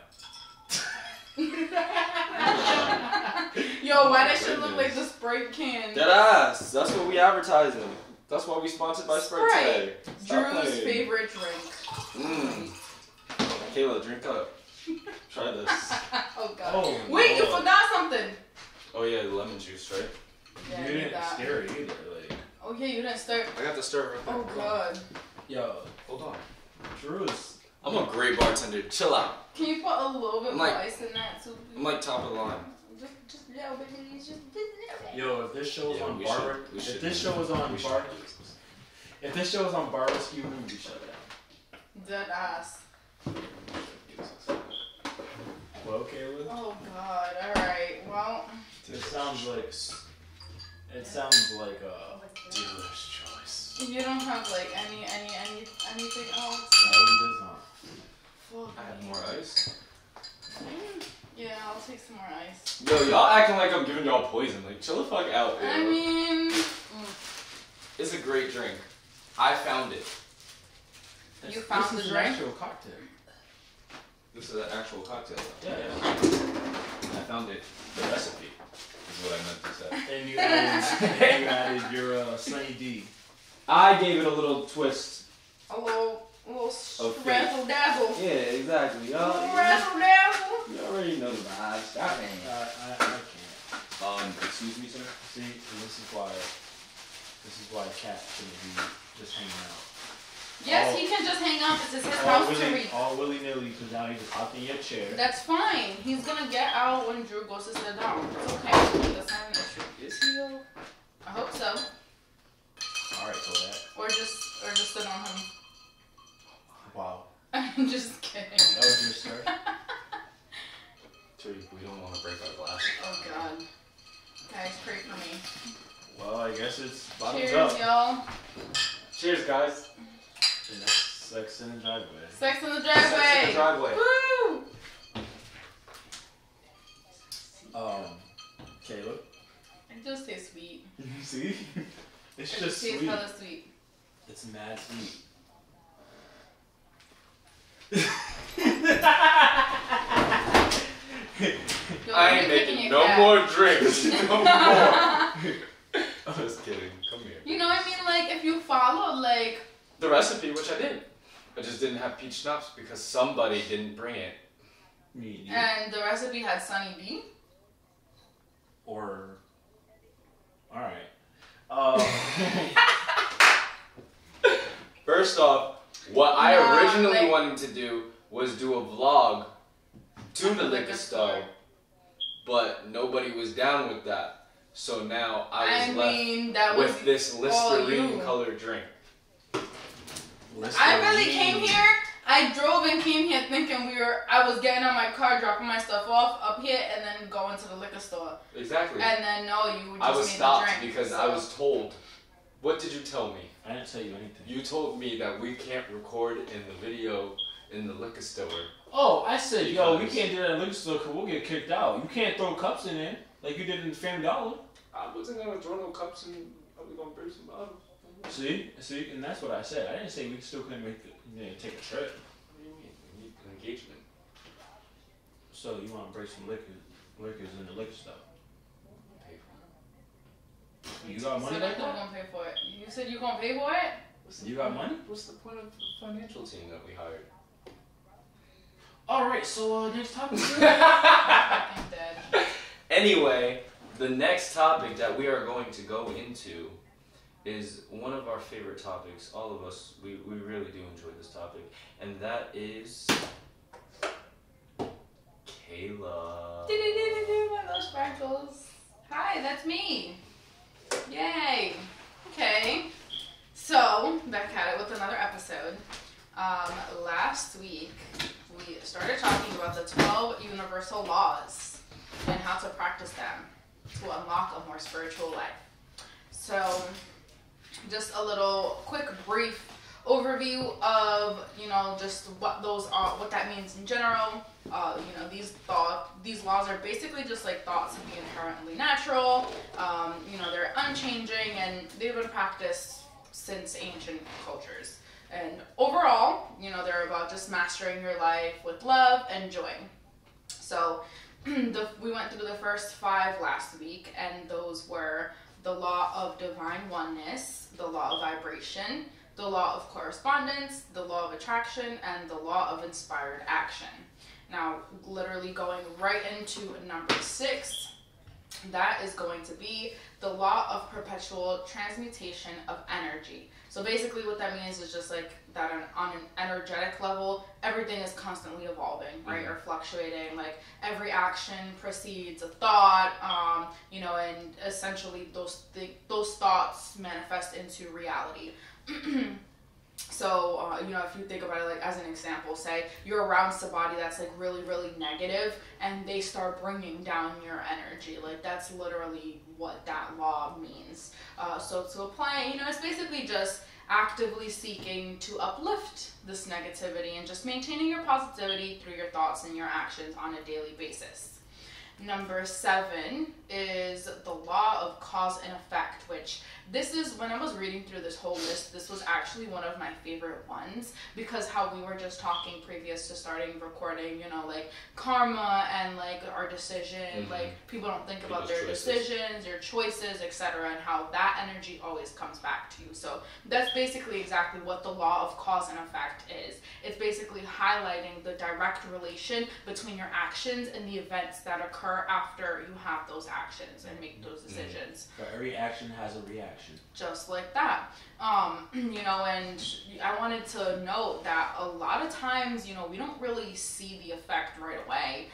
Yo, why that shit look like the Sprite can? Dead ass. That's what we advertising. That's why we sponsored by Sprite today. Stop Drew's playing. favorite drink. Kayla, drink up. Try this. Oh god. Oh, wait, you Lord. forgot something. Oh yeah, the lemon juice, right? Yeah, You I need didn't that. stir it either, like... Oh yeah, you didn't start. I got the stir right there. Oh god. Yo, Hold on. Drew is... I'm a great bartender. Chill out. Can you put a little bit I'm more like- ice in that too? I'm like top of the line. Just a little bit, please. Just a little bit. Yo, if this show was Yeah, on we Barber... should- we If should- this show was on we should- Bar... If this show was on Barbecue, we would be shut down. Dead ass. Well, Kayla? Oh god. Alright. Well. It sounds like... It sounds like, Dealer's choice. You don't have like anything else? No, he does not. Fuck I have me. more ice. Yeah, I'll take some more ice. Yo, y'all acting like I'm giving y'all poison. Like, chill the fuck out, yo. I mean, It's a great drink. I found it. You found this the is drink? an actual cocktail. This is an actual cocktail. Yeah. I found it. The recipe is what I meant to say. And you added your Sunny D. I gave it a little twist. a little fate. razzle dazzle. Yeah, exactly. Razzle dazzle. You already know the vibes. Stop I it. can't. Excuse me, sir? See, and this is why Cat shouldn't be just hanging out. Yes, he can just hang out. This is his house to read. All willy-nilly because now he's hopping in your chair. That's fine. He's gonna get out when Drew goes to sit down. It's okay. That's not an issue. Is he though? I hope so. Alright, Kodak. Or just sit on him. Wow. I'm just kidding. That was your start? We don't want to break our glass. Oh god. Guys, pray for me. Well, I guess it's bottoms Cheers, up. y'all. Cheers, guys. And that's Sex in the Driveway. Sex in the driveway. Sex in the driveway. Woo! Caleb. It does taste sweet. See? It's It just tastes sweet. hella sweet. It's mad sweet. Yo, I ain't you're kicking making your no cat. more drinks. No more. Just kidding. Come here. You know what I mean? Like, if you follow, like... The recipe, which I did. I just didn't have peach schnapps because somebody didn't bring it. Me and you. And the recipe had Sunny D. Or, all right. Uh, First off, what I originally wanted to do was do a vlog to the liquor store, but nobody was down with that. So now I was left with this Listerine colored drink. I really came here. I drove and came here thinking I was getting on my car, dropping my stuff off up here, and then going to the liquor store. Exactly. And then no, you just I was made stopped the drink, because I was told. What did you tell me? I didn't tell you anything. You told me that we can't record in the video in the liquor store. Oh, I said, yo, we can't do that in the liquor store because we'll get kicked out. You can't throw cups in there like you did in the Family Dollar. I wasn't gonna throw no cups in. I was gonna bring some bottles. See, and that's what I said. I didn't say we still couldn't take a trip. What do you mean? We need an engagement. So you want to break some liquors in the liquor store? Pay for it. You got money like that? Gonna pay for it. You said you gonna pay for it? You got money? What's the point of the financial team that we hired? All right. So next topic. I'm dead. Anyway, the next topic that we are going to go into is one of our favorite topics. All of us, we really do enjoy this topic, and that is Kayla. My little sparkles. Hi, that's me. Yay. Okay. So, back at it with another episode. Last week, we started talking about the 12 universal laws and how to practice them to unlock a more spiritual life. So, just a little quick brief overview of, just what those are, what that means in general. These laws are basically just like thoughts to be inherently natural. They're unchanging and they've been practiced since ancient cultures. And overall, they're about just mastering your life with love and joy. So we went through the first 5 last week, and those were the law of divine oneness, the law of vibration, the law of correspondence, the law of attraction, and the law of inspired action. Now, literally going right into number 6, that is going to be the law of perpetual transmutation of energy. So basically what that means is just like that on an energetic level, everything is constantly evolving, right? Or fluctuating. Like every action precedes a thought, and essentially those thoughts manifest into reality. So, if you think about it, like as an example, say you're around somebody that's like really, really negative and they start bringing down your energy. Like that's literally what that law means. So to apply it, it's basically just actively seeking to uplift this negativity and just maintaining your positivity through your thoughts and your actions on a daily basis. Number 7 is the law of cause and effect, which this is, when I was reading through this whole list, this was actually one of my favorite ones, because how we were just talking previous to starting recording, like karma and like our decision, like people don't think about their decisions, their choices, etc., and how that energy always comes back to you. So that's basically exactly what the law of cause and effect is. It's basically highlighting the direct relation between your actions and the events that occur after you have those actions and make those decisions. So every action has a reaction. Just like that. And I wanted to note that a lot of times, we don't really see the effect right away,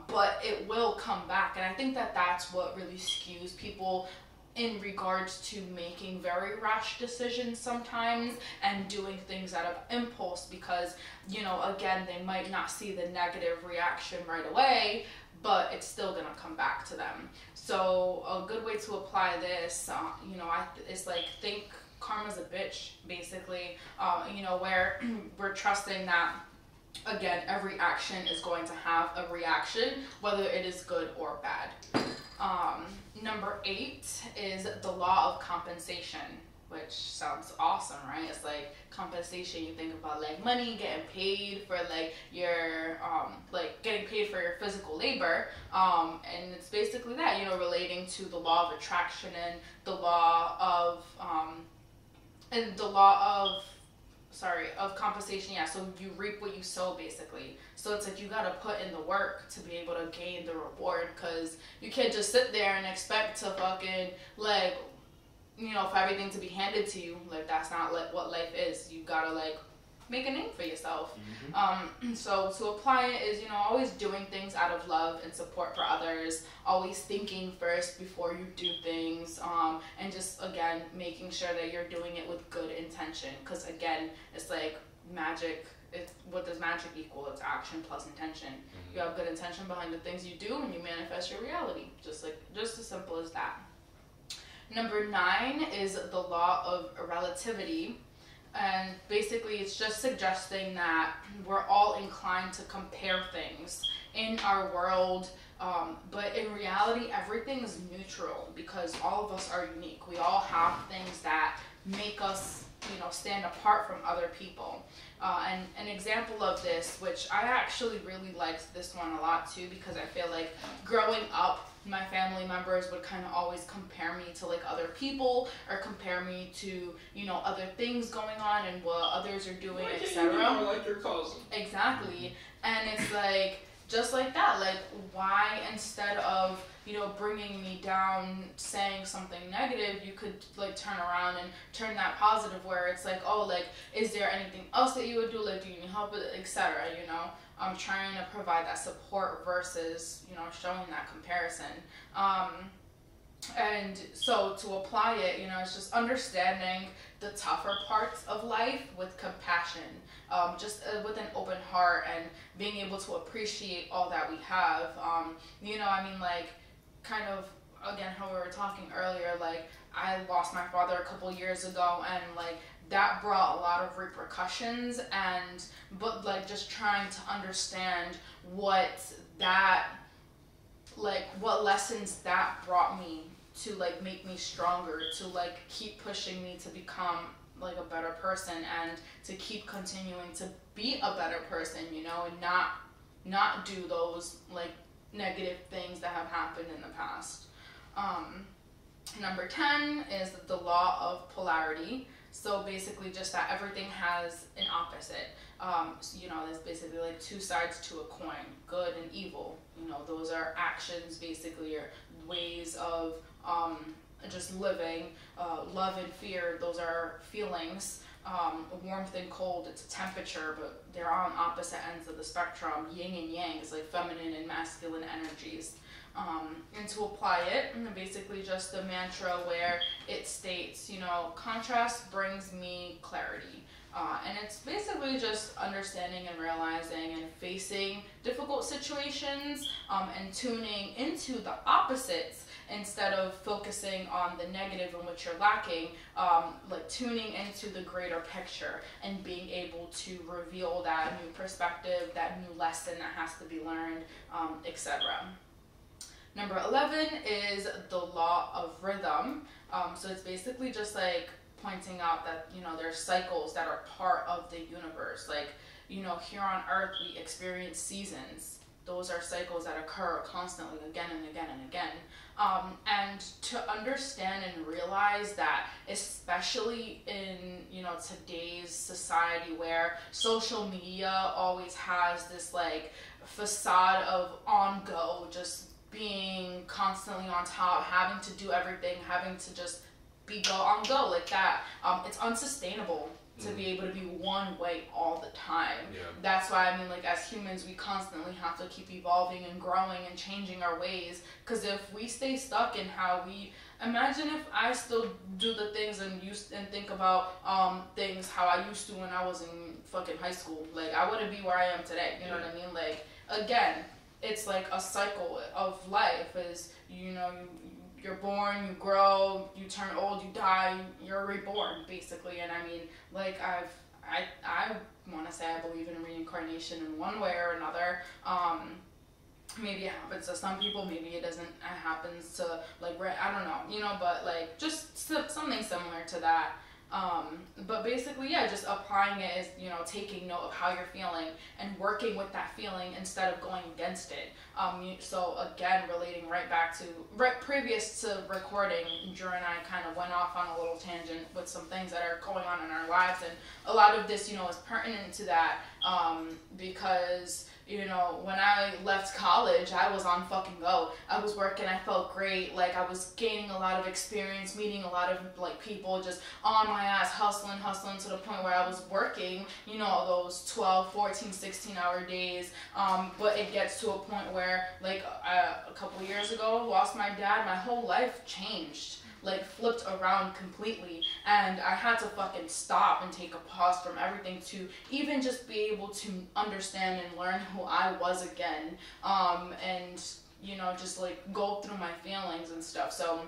but it will come back. And I think that that's what really skews people in regards to making very rash decisions sometimes and doing things out of impulse because, again, they might not see the negative reaction right away, but it's still gonna come back to them. So a good way to apply this, is like think karma's a bitch, basically. Where we're trusting that, again, every action is going to have a reaction, whether it is good or bad. Number 8 is the law of compensation, which sounds awesome, right? It's like compensation, you think about like money, getting paid for like your getting paid for your physical labor, and it's basically that, relating to the law of attraction and the law of of compensation, yeah, so you reap what you sow, basically. So it's like you gotta put in the work to be able to gain the reward, because you can't just sit there and expect to fucking, like, you know, for everything to be handed to you. Like, that's not like what life is. You gotta, like, make a name for yourself. So to apply it is, you know, always doing things out of love and support for others, always thinking first before you do things, and just, again, making sure that you're doing it with good intention, because, again, it's like magic. What does magic equal? It's action plus intention. You have good intention behind the things you do, and you manifest your reality. Just as simple as that. Number 9 is the law of relativity. And basically it's just suggesting that we're all inclined to compare things in our world, but in reality everything is neutral, because all of us are unique. We all have things that make us, you know, stand apart from other people. And an example of this, which I actually really liked this one a lot too, because I feel like growing up, my family members would kind of always compare me to, like, other people, or compare me to, you know, other things going on and what others are doing, etc. Like your cousin. Exactly. And it's like, just like that, like, why, instead of, you know, bringing me down, saying something negative, you could, like, turn around and turn that positive, where it's like, oh, like, is there anything else that you would do, like, do you need help with it, etc., you know? I'm trying to provide that support versus, you know, showing that comparison. And so to apply it, you know, it's just understanding the tougher parts of life with compassion, just with an open heart, and being able to appreciate all that we have. You know, I mean, like, kind of, again, how we were talking earlier, like, I lost my father a couple years ago, and, like, that brought a lot of repercussions, but like, just trying to understand what lessons that brought me to, like, make me stronger, to, like, keep pushing me to become, like, a better person, and to keep continuing to be a better person, you know, and not do those, like, negative things that have happened in the past. Number 10 is the law of polarity. So basically just that everything has an opposite. So, you know, there's basically, like, two sides to a coin, good and evil. You know, those are actions, basically, or ways of just living. Love and fear, those are feelings. Warmth and cold, it's a temperature, but they're on opposite ends of the spectrum. Yin and yang is, like, feminine and masculine energies. And to apply it, basically just a mantra where it states, you know, contrast brings me clarity. And it's basically just understanding and realizing and facing difficult situations, and tuning into the opposites instead of focusing on the negative in which you're lacking, like tuning into the greater picture and being able to reveal that new perspective, that new lesson that has to be learned, etc. Number 11 is the law of rhythm. So it's basically just like pointing out that, you know, there's cycles that are part of the universe. Like, you know, here on Earth we experience seasons. Those are cycles that occur constantly, again and again and again. And to understand and realize that, especially in, you know, today's society where social media always has this, like, facade of on-go, just being constantly on top, having to do everything, having to just be on go like that, it's unsustainable to be able to be one way all the time. Yeah. That's why, I mean, like, as humans, we constantly have to keep evolving and growing and changing our ways, because if we stay stuck in how we, imagine if I still do the things and think about things how I used to when I was in fucking high school, like, I wouldn't be where I am today, you know what I mean? Like, again, it's like a cycle of life. Is, you know, you're born, you grow, you turn old, you die, you're reborn, basically. And I mean, like, I want to say I believe in reincarnation in one way or another. Maybe it happens to some people, maybe it doesn't. It happens to, like, I don't know, you know, but, like, just something similar to that. But basically, yeah, just applying it is, you know, taking note of how you're feeling and working with that feeling instead of going against it. So again, relating right back to previous to recording, Drew and I kind of went off on a little tangent with some things that are going on in our lives, and a lot of this, you know, is pertinent to that, because, you know, when I left college, I was on fucking go. I was working, I felt great, like I was gaining a lot of experience, meeting a lot of like people, just on my ass, hustling to the point where I was working, you know, those 12, 14, 16-hour days. But it gets to a point where, like, a couple years ago, lost my dad, my whole life changed. Like, flipped around completely, and I had to fucking stop and take a pause from everything to even just be able to understand and learn who I was again, and, you know, just like go through my feelings and stuff. So,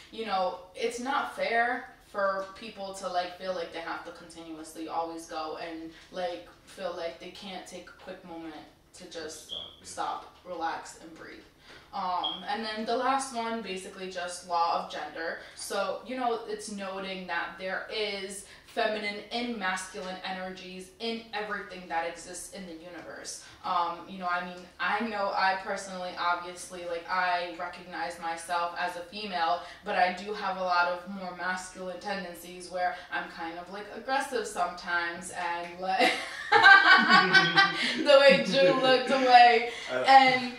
you know, it's not fair for people to like feel like they have to continuously always go and like feel like they can't take a quick moment to just stop, relax, and breathe. And then the last one, basically just law of gender. So, you know, it's noting that there is feminine and masculine energies in everything that exists in the universe. You know, I mean, I know I personally, obviously, like, I recognize myself as a female, but I do have a lot of more masculine tendencies where I'm kind of, like, aggressive sometimes, and, like, the way Drew looked away, and...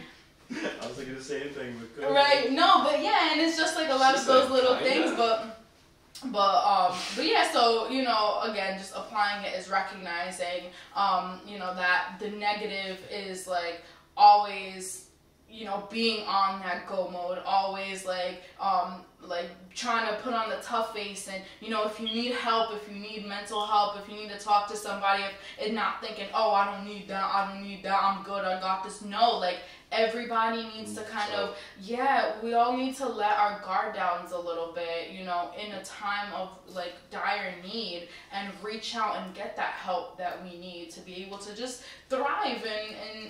I was thinking the same thing, but go right, no, but yeah, and it's just like a lot of those little things, but yeah, so, you know, again, just applying it is recognizing, you know, that the negative is like always, you know, being on that go mode, always like trying to put on the tough face, and, you know, if you need help, if you need mental help, if you need to talk to somebody, and not thinking, oh, I don't need that, I'm good, I got this. No, like, everybody needs to kind of, yeah, we all need to let our guard down a little bit, you know, in a time of, like, dire need, and reach out and get that help that we need to be able to just thrive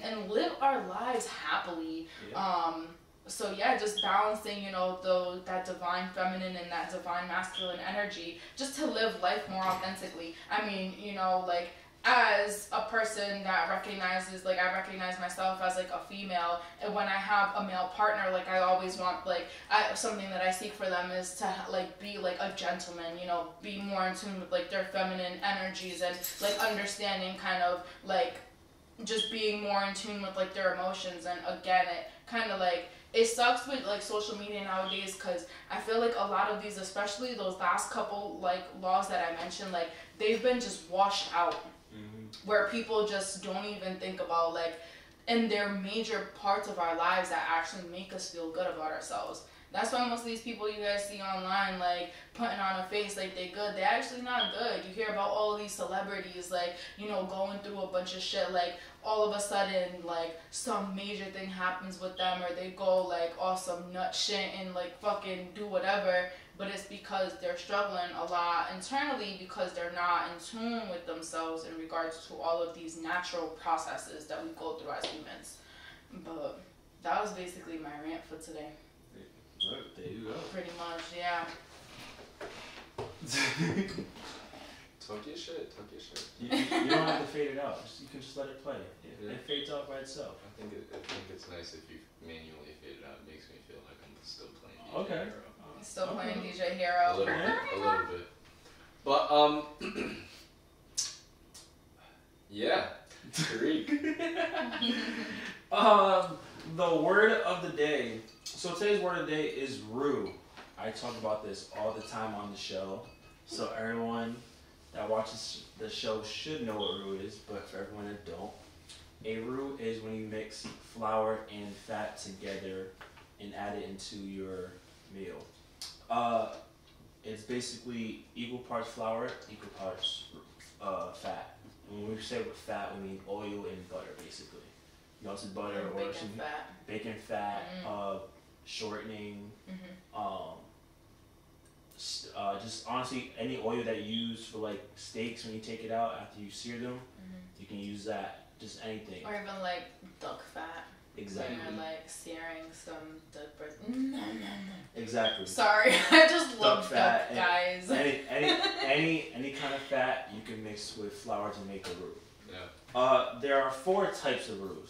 and live our lives happily. Yeah. So yeah, just balancing, you know, that divine feminine and that divine masculine energy, just to live life more authentically. I mean, you know, like, as a person that recognizes, like, I recognize myself as, like, a female, and when I have a male partner, like, I always want, like, something that I seek for them is to, like, be, like, a gentleman, you know, be more in tune with, like, their feminine energies, and, like, understanding kind of, like, just being more in tune with, like, their emotions. And again, it kind of, like, it sucks with, like, social media nowadays, because I feel like a lot of these, especially those last couple, like, laws that I mentioned, like, they've been just washed out. Mm-hmm. Where people just don't even think about, like, and they're major parts of our lives that actually make us feel good about ourselves. That's why most of these people you guys see online, like, putting on a face like they good, they're actually not good. You hear about all of these celebrities, like, you know, going through a bunch of shit, like, all of a sudden, like, some major thing happens with them, or they go, like, off some nut shit and, like, fucking do whatever, but it's because they're struggling a lot internally, because they're not in tune with themselves in regards to all of these natural processes that we go through as humans. But that was basically my rant for today. Right, there you go. Pretty much, yeah. Talk your shit. You don't have to fade it out. You can just let it play. It fades out by itself. I think it's nice if you manually fade it out. It makes me feel like I'm still playing DJ Okay. Hero. Still playing DJ Hero. A little bit. But, yeah. Tariq. The word of the day. So today's word of the day is rue. I talk about this all the time on the show. So everyone that watches the show should know what rue is, but for everyone that don't, a rue is when you mix flour and fat together and add it into your meal. It's basically equal parts flour, equal parts fat. And when we say with fat, we mean oil and butter, basically. Melted butter or bacon some fat. Bacon fat, shortening, just honestly any oil that you use for, like, steaks when you take it out after you sear them, you can use that. Just anything. Or even, like, duck fat. Exactly. And you're like searing some duck breast. Exactly. Sorry, I just love fat, duck, guys. Any kind of fat you can mix with flour to make a roux. Yeah. There are 4 types of roux.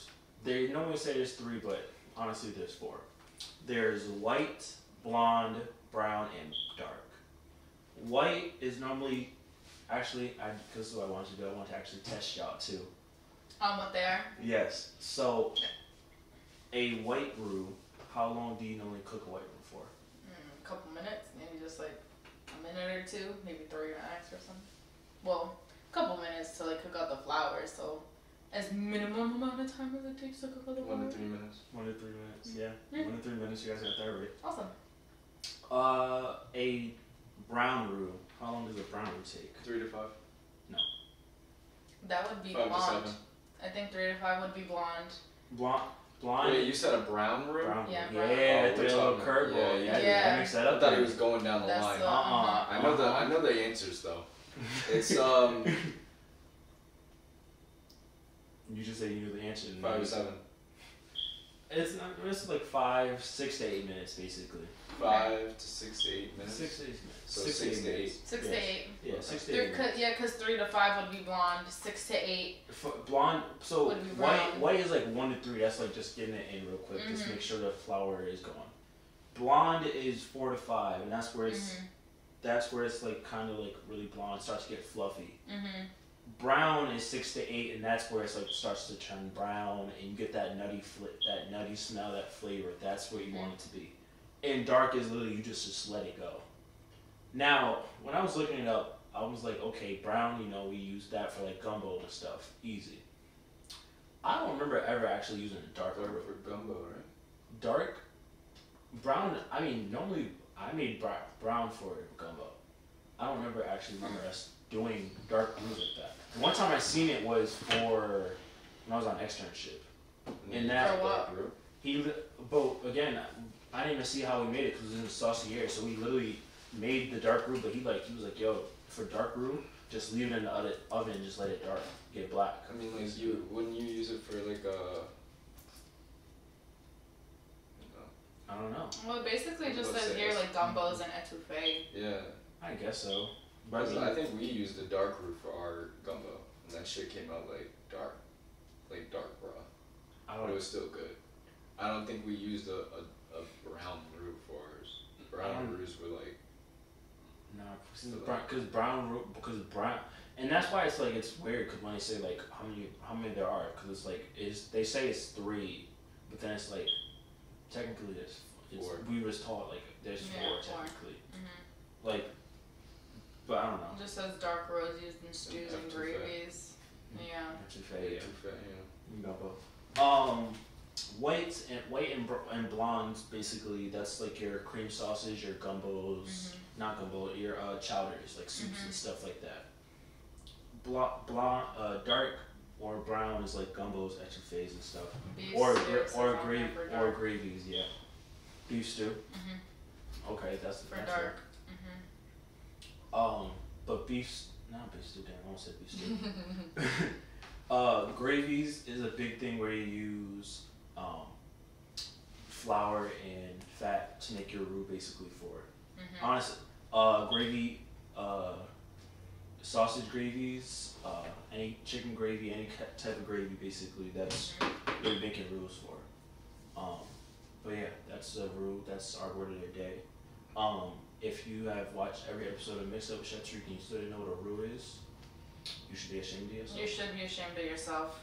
They normally say there's 3, but honestly there's 4. There's white, blonde, brown, and dark. White is normally, actually, because I want to actually test y'all too. On what they are? Yes. So, a white roux, how long do you normally cook a white roux for? A couple minutes, maybe just like a minute or 2, maybe 3 max or something. Well, a couple minutes to like cook out the flour, so as minimum amount of time as it takes to cook out the flour. 1 to 3 minutes. 1 to 3 minutes, yeah. 1 to 3 minutes, you guys got that right. Awesome. A brown roux, how long does a brown roux take? 3 to 5. No. That would be 5 blonde. to 7. I think 3 to 5 would be blonde. Blonde? Wait, you said a brown roux? Yeah, brown. Yeah, Oh, threw a little curveball. Yeah. I mixed that up. I thought he was going down the That's line. the- I know the answers though. It's You just say you knew the answer. 5 to 7. It's like 5, 6 to 8 minutes basically. 5 to 6 to 8 minutes. 6 to 8 minutes. So 6 to 8. 6 to 8. Yeah, 6 to 8 minutes. Yeah, because 3 to 5 would be blonde. 6 to 8. Blonde, so Would be brown. white is like 1 to 3. That's like just getting it in real quick. Just Mhm. make sure the flour is going. Blonde is 4 to 5, and that's where it's like kind of like really blonde, starts to get fluffy. Brown is 6 to 8, and that's where it's like starts to turn brown, and you get that nutty smell, that flavor. That's what you want it to be. And dark is literally you just let it go. Now, when I was looking it up, I was like, okay, brown, we use that for like gumbo and stuff, easy. I don't remember ever actually using a dark roux. For gumbo, right? Dark, brown. I mean, normally I made brown for gumbo. I don't remember us doing dark roux like that. The one time I seen it was for when I was on externship. And that For what? but again, I didn't even see how he made it because it was in the saucier. So we literally made the dark roux, but he was like, yo, for dark roux, just leave it in the oven and just let it get black. I mean, like wouldn't you use it for like I don't know. Well, it basically just says here like gumbos and etouffee. Yeah. I guess so. But I think we used the dark roux for our gumbo, and that shit came out like dark bruh. But it was still good. I don't think we used a brown roux for ours. Brown roux were like. Nah, because brown, and that's why it's like it's weird because when they say like how many there are, because it's like they say it's 3, but then it's like technically it's 4. We was taught like there's 4 technically. Like, but I don't know. It just says dark roux used in stews and gravies. Yeah. Etouffee, You got both. White and blondes basically. That's like your cream sauces, your gumbos, not gumbo, your chowders, like soups and stuff like that. Dark or brown is like gumbos, etouffees and stuff, Beef or stew, or gravies. Yeah, beef stew. Okay, that's for that's dark. But beef stew. Damn, I almost said beef stew. Gravies is a big thing where you use flour and fat to make your roux basically for it. Honestly, gravy, sausage gravies, any chicken gravy, any type of gravy basically, that's what you're making roux for. But yeah, that's a roux, that's our word of the day. If you have watched every episode of Mixed Up with Chef Tariq and you still didn't know what a roux is, you should be ashamed of yourself. You should be ashamed of yourself.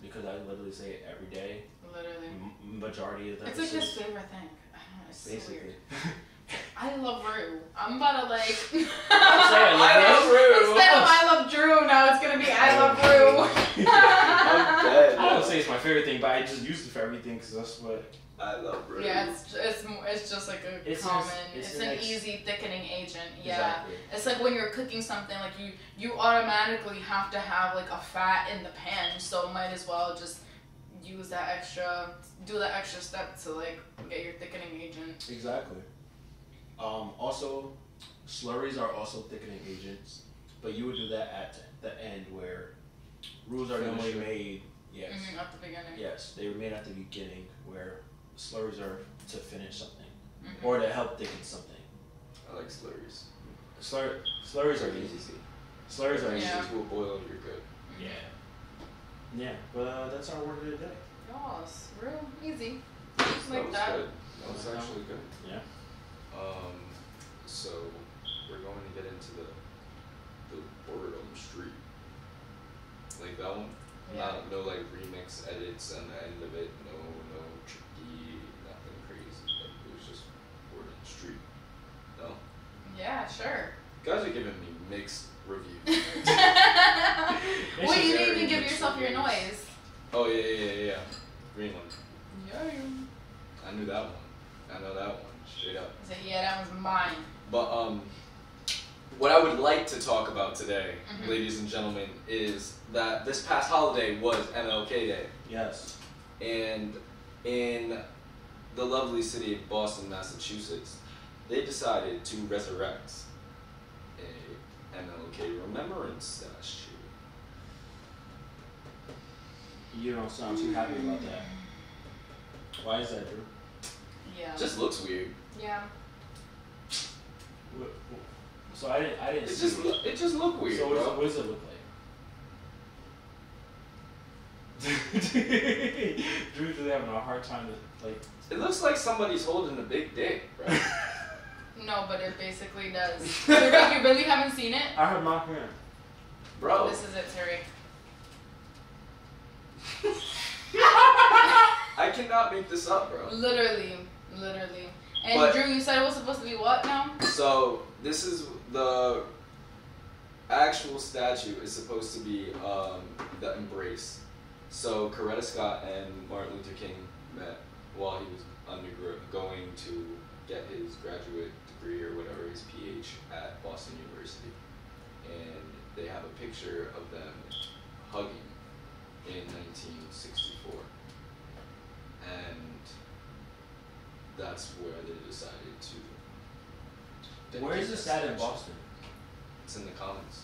Because I literally say it every day. Literally. Majority of the It's episodes. like his favorite thing. I don't know, it's Basically. so weird. I love roux. I'm about to like. I love roux. Instead of I love Drew, now it's gonna be I love roux. I'm dead. I don't say it's my favorite thing, but I just use it for everything because that's what. I love roux. Yeah, it's just like a common. It's an easy thickening agent. Yeah, Exactly. it's like when you're cooking something, like you automatically have to have like a fat in the pan, so might as well just use that extra, do that extra step to like get your thickening agent. Exactly. Also, slurries are also thickening agents, but you would do that at the end where roux are normally made Yes. At the beginning. Yes, they were made at the beginning where slurries are to finish something or to help thicken something. I like slurries. Slurries are easy. Slurries are easy. To a boil, you're good. Yeah. Yeah, but that's our word of the day. Yes, real easy. That Like was that. good. That was actually good. Yeah. So we're going to get into the word on the street. Like that one? Yeah. No like remix edits on the end of it. No tricky, nothing crazy. Like, it was just word on the street. No? Yeah, sure. You guys are giving me mixed reviews. Wait, you didn't even give yourself your noise. Oh yeah. Green one. Yeah. I knew that one. I know that one. Straight up. So yeah, that was mine. But what I would like to talk about today, ladies and gentlemen, is that this past holiday was MLK Day. Yes. And in the lovely city of Boston, Massachusetts, they decided to resurrect a MLK remembrance statue. You don't sound too happy about that. Why is that, Drew? Yeah. It just looks weird. Yeah. So I didn't It see just looked weird. So bro. what does it look like? Drew's really having a hard time to like. It looks like somebody's holding a big dick, bro. No, but it basically does. You really haven't seen it? I heard Mark Man. Bro. This is it, Terry. I cannot make this up, bro. Literally. And But- Drew, you said it was supposed to be what now? So this is the actual statue is supposed to be the embrace. So Coretta Scott and Martin Luther King met while he was going to get his graduate degree or whatever, his PH at Boston University, and they have a picture of them hugging in 1964, and that's where they decided to. Where is this at in Boston? It's in the Commons.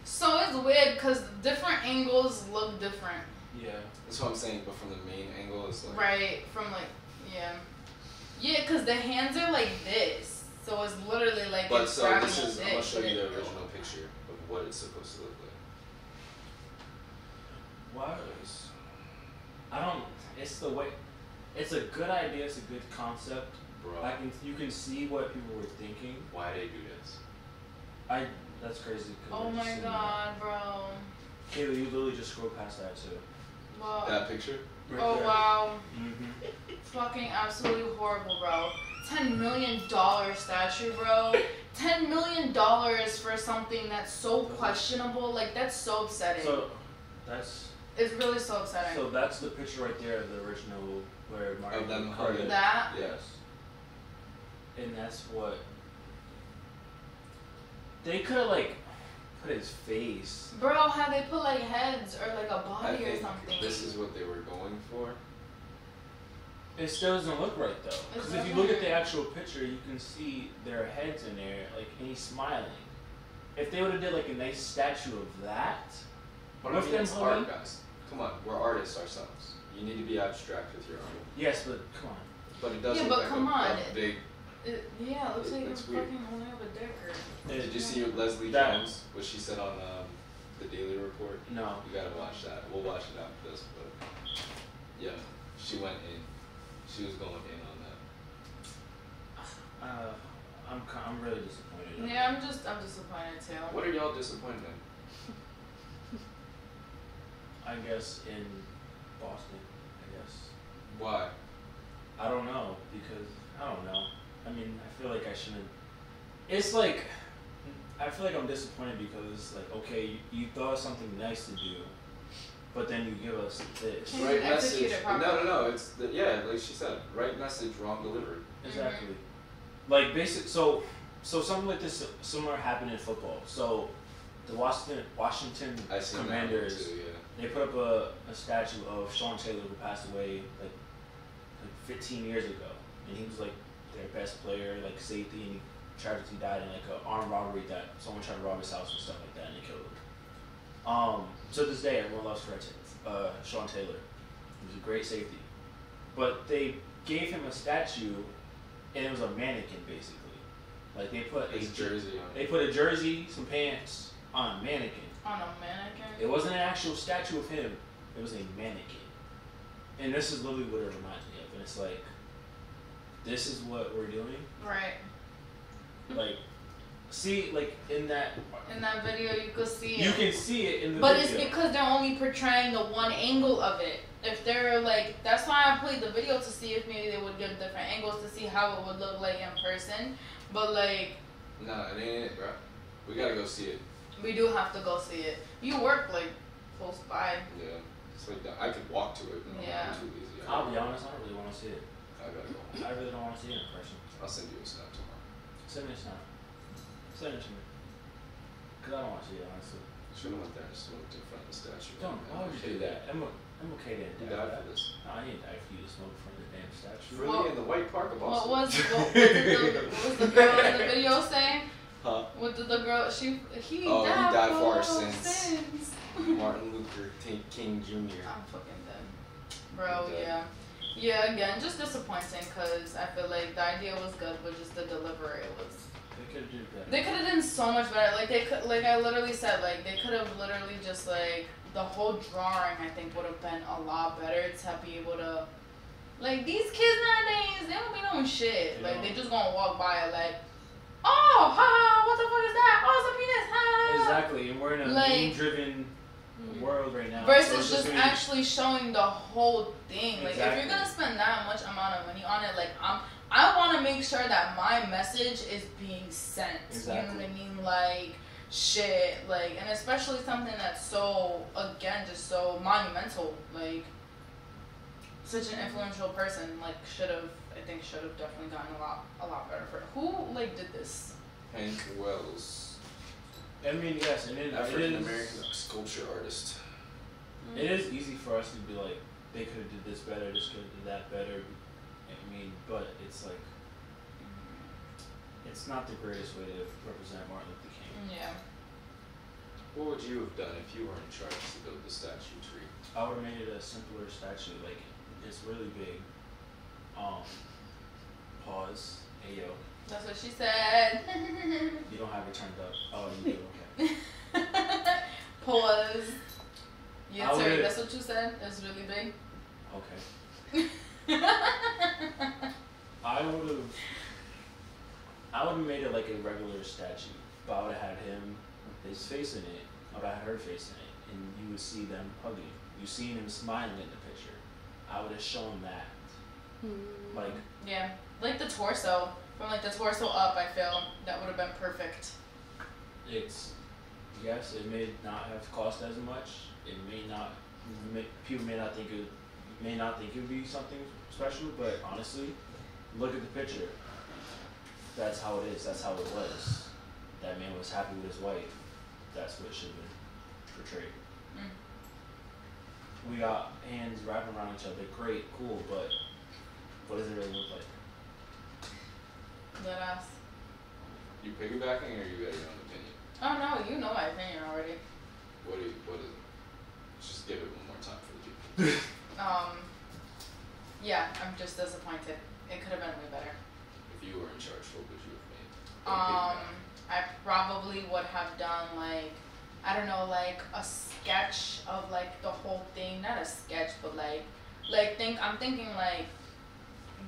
So it's weird because different angles look different. Yeah. That's what I'm saying, but from the main angle, it's like. Right, from like, yeah. Yeah, because the hands are like this. So it's literally like But it's so grabbing this a is, I'm dick, gonna show but you the it- original picture of what it's supposed to look like. Why? I don't. It's the way. It's a good idea. It's a good concept. Bro, You can see what people were thinking. why they do this? That's crazy. Oh my god, bro. Kayla, you literally just scrolled past that too. Well, That picture? Right oh there. wow. Mm-hmm. Fucking absolutely horrible, bro. $10 million statue, bro. $10 million for something that's so questionable. Like, that's so upsetting. So that's It's really so upsetting. so that's the picture right there of the original where Martin Of them Luther hugging. King- That? Yes. And that's what they could have like put his face. Bro, how they put like heads or like a I body or think something. this is what they were going for. It still doesn't look right though. It Because if you look at the doesn't. actual picture, you can see their heads in there, like, and he's smiling. If they would have did like a nice statue of that, But I with mean, them it's hugging- art, guys. Come on, we're artists ourselves. You need to be abstract with your art. yes, but come on. But it does Yeah, look but like come on. a big. Yeah, it looks like It's you're weird. fucking holding up a dick or... Did you see Leslie That- Jones? What she said on the Daily Report? No. You gotta watch that. We'll watch it after this, but yeah, she went in. She was going in on that. I'm really disappointed. Yeah, I'm disappointed too. What are y'all disappointed in? I guess in Boston. I guess. Why? I don't know because I don't know. I mean, I feel like I shouldn't. It's like I feel like I'm disappointed because it's like, okay, you thought of something nice to do, but then you give us this. Can you Right execute message. it properly? No. It's yeah, like she said, right message, wrong delivery. Exactly. Like basic. So something like this similar happened in football. So the Washington I seen Commanders. that one too. Yeah. They put up a statue of Sean Taylor who passed away like 15 years ago, and he was like their best player, like safety, and he tragically died in like an armed robbery that someone tried to rob his house and stuff like that, and they killed him. To this day, everyone loves Sean Taylor. He was a great safety. But they gave him a statue, and it was a mannequin, basically. Like, they put His jersey on. They put a jersey, some pants on a mannequin. On a mannequin? It wasn't an actual statue of him. It was a mannequin. And this is literally what it reminds me of. And it's like, this is what we're doing. Right. Like, see, like, in that video, you could see it. You can see it in the but video. But it's because they're only portraying the one angle of it. If they're like, that's why I played the video to see if maybe they would give different angles to see how it would look like in person. But like, nah, it ain't it, bro. We gotta go see it. We do have to go see it. You work like close by. Yeah, it's like that. I could walk to it. But Yeah. I'm too lazy. I'll be honest, I don't really want to see it. I gotta go. I really don't want to see it in person. I'll send you a snap tomorrow. Send me a snap. Send it to me. Because I don't want to see it, honestly. Should have went there and smoked in front of the statue. Don't. Why would you do that? I'm okay to You die died for for that. this. No, I didn't die for you to smoke in front of the damn statue. Really? In the White Park of Boston? What was the girl in the video saying? Huh? What did the girl? He died for our sins. sins. Martin Luther King Jr. I'm fucking dead. Bro, yeah. Yeah, again, just disappointing because I feel like the idea was good, but just the delivery was... They could have done better. They could have done so much better. Like, they could, like I literally said, like, they could have literally just, like, the whole drawing, I think, would have been a lot better to be able to... Like, these kids nowadays, they don't be knowing shit. Like, they just gonna walk by it like, oh, ha, what the fuck is that? Oh, it's a penis, ha. Exactly, and we're in a meme-driven world right now. Versus so just actually showing the whole thing. Like, Exactly. if you're gonna spend that much amount of money on it, like, I want to make sure that my message is being sent. Exactly. You know what I mean? Like, shit. Like, and especially something that's so, again, just so monumental. Like, such an influential person, like, should have definitely gotten a lot better for it. Who, like, did this? Hank Wells. I mean, yes, and African American sculpture artist. It is easy for us to be like, they could have did this better, this could have did that better. I mean, but it's like, it's not the greatest way to represent Martin Luther King. Yeah. What would you have done if you were in charge to build the statue tree? I would have made it a simpler statue. Like, it's really big. Pause. Ayo. That's what she said. You don't have it turned up. Oh, you do. Okay. Pause. Yeah, I sorry, would- that's what you said? It's really big? Okay. I would have made it like a regular statue, but I would have had him, his face in it. I would have had her face in it, and you would see them hugging. You seen him smiling in the picture. I would have shown that. Like, yeah, like the torso. From like the torso up, I feel that would have been perfect. it's, yes, it may not have cost as much. It may not, people may not think it would be something special, but honestly, look at the picture. That's how it is. That's how it was. That man was happy with his wife. That's what should have been portrayed. We got hands wrapping around each other. Great, cool, but what does it really look like? That ass. You piggybacking or you got your own opinion? Oh no, you know my opinion already. What is it? Just give it one more time for the people. Yeah, I'm just disappointed. It could have been way better. If you were in charge, what would you have made? I probably would have done like, I don't know, like a sketch of like the whole thing. Not a sketch, but I'm thinking like,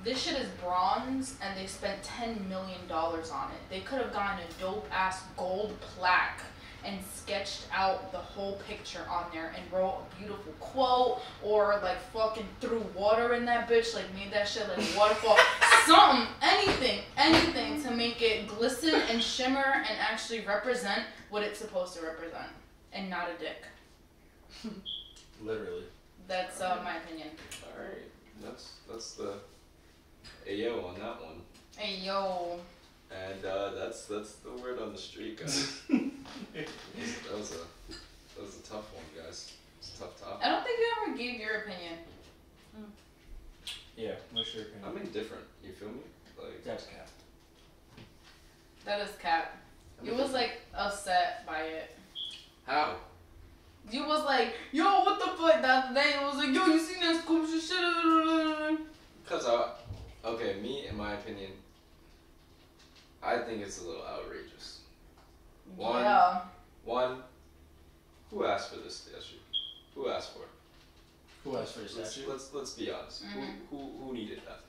this shit is bronze and they spent $10 million on it. They could have gotten a dope ass gold plaque and sketched out the whole picture on there and wrote a beautiful quote, or like fucking threw water in that bitch, like made that shit like a waterfall. Something, anything to make it glisten and shimmer and actually represent what it's supposed to represent, and not a dick. Literally. That's my opinion. Alright, that's the Ayo on that one. Hey yo. And that's the word on the street, guys. that was a tough one, guys. It's a tough topic. I don't think you ever gave your opinion. Yeah, what's your opinion? I'm indifferent. You feel me? Like That's cap. That is cap. You was like upset by it. how? You was like, yo, what the fuck? That day it was like, yo, you seen that scoop shit? Because okay, me, in my opinion, I think it's a little outrageous. Yeah. One, who asked for this statue? Who asked for it? Who asked for the statue? Let's be honest. Mm-hmm. Who needed that?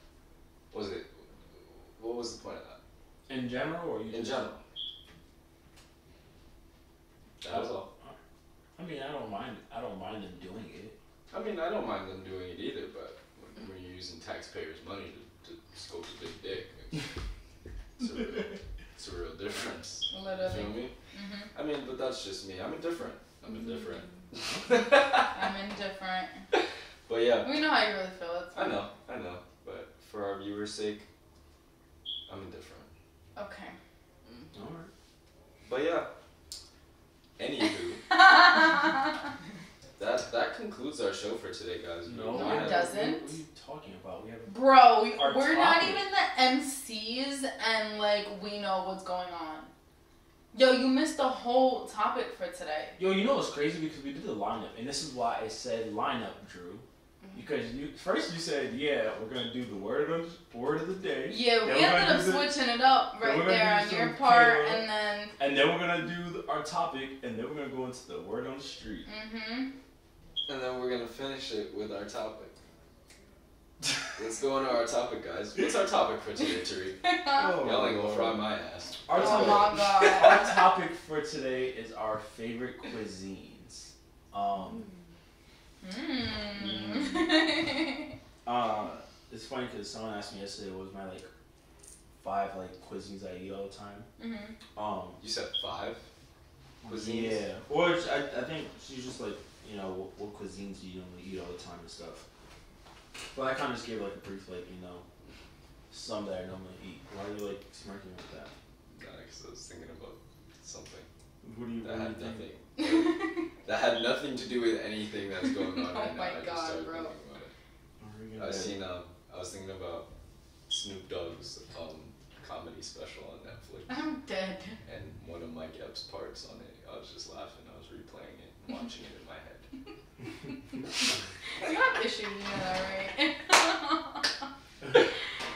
What was the point of that? In general, or you? In general. That was all. I mean, I don't mind them doing it. I mean, I don't mind them doing it either, but when you're using taxpayers' money to scope a big dick, it's a real difference. Literally. You feel me? Mm-hmm. I mean, but that's just me. I'm indifferent. I'm indifferent. But yeah. We know how you really feel. It's I know. But for our viewers' sake, I'm indifferent. okay. Alright. But yeah. Anywho. That concludes our show for today, guys. No, it doesn't. What are you talking about? We have Bro, our we're not topic. even the MCs and like we know what's going on. Yo, you missed the whole topic for today. Yo, you know what's crazy? Because we did the lineup, and this is why I said lineup, Drew. Because first you said, yeah, we're gonna do the word of the day. Yeah, we then ended up switching it up right there on your part, and then we're gonna do our topic, and then we're gonna go into the word on the street. Mm-hmm. And then we're gonna finish it with our topic. Let's go into our topic, guys. What's our topic for today, Tariq? Y'all ain't gonna fry my ass. Our Oh my God. Our topic for today is our favorite cuisines. It's funny because someone asked me yesterday what was my 5 cuisines I eat all the time. Mm-hmm. You said 5 cuisines? Yeah. Or I think she's just what cuisines do you normally eat all the time and stuff. But I kind of just gave a brief some that I normally eat. Why are you smirking like that? Because I was thinking about something. What do you That had think? nothing. That had nothing to do with anything that's going on right now. Oh my I just God, started bro. thinking about it. I was thinking about Snoop Dogg's comedy special on Netflix. I'm dead. And one of Mike Epps' parts on it, I was just laughing. I was replaying it, watching it in my head. You have issues, you know that, right?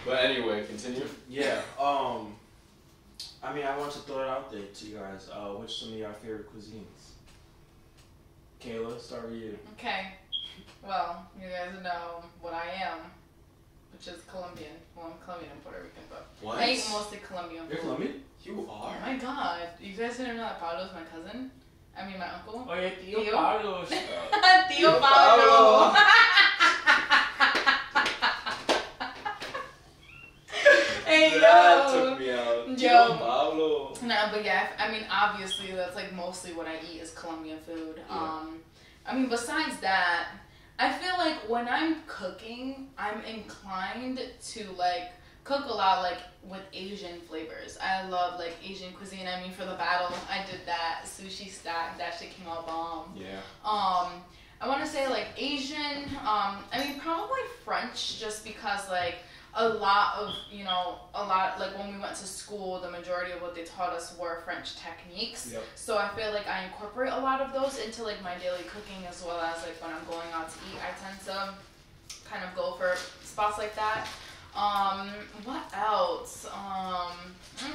But anyway, continue. Yeah. I mean, I want to throw it out there to you guys. Which some of your favorite cuisines? Kayla, start with you. Okay. Well, you guys know what I am, which is Colombian. Well, I'm Colombian and Puerto Rican, but What? I eat mostly Colombian You're food. Colombian? You Oh are? my God. You guys didn't know that Pablo's my cousin? I mean, my uncle? Oh yeah, Tío Tío? Pablo. Tío Pablo. Hey, That yo. took me out. Yo. Tío Pablo. No, but yeah, I mean, obviously, that's mostly what I eat is Colombian food. Yeah. I mean, besides that, I feel like when I'm cooking, I'm inclined to cook a lot with Asian flavors. I love Asian cuisine. I mean, for the battle, I did that sushi stack. That shit came out bomb. Yeah. I want to say Asian. I mean, probably French, just because a lot when we went to school, the majority of what they taught us were French techniques. Yep. So I feel like I incorporate a lot of those into my daily cooking, as well as when I'm going out to eat. I tend to kind of go for spots like that. What else?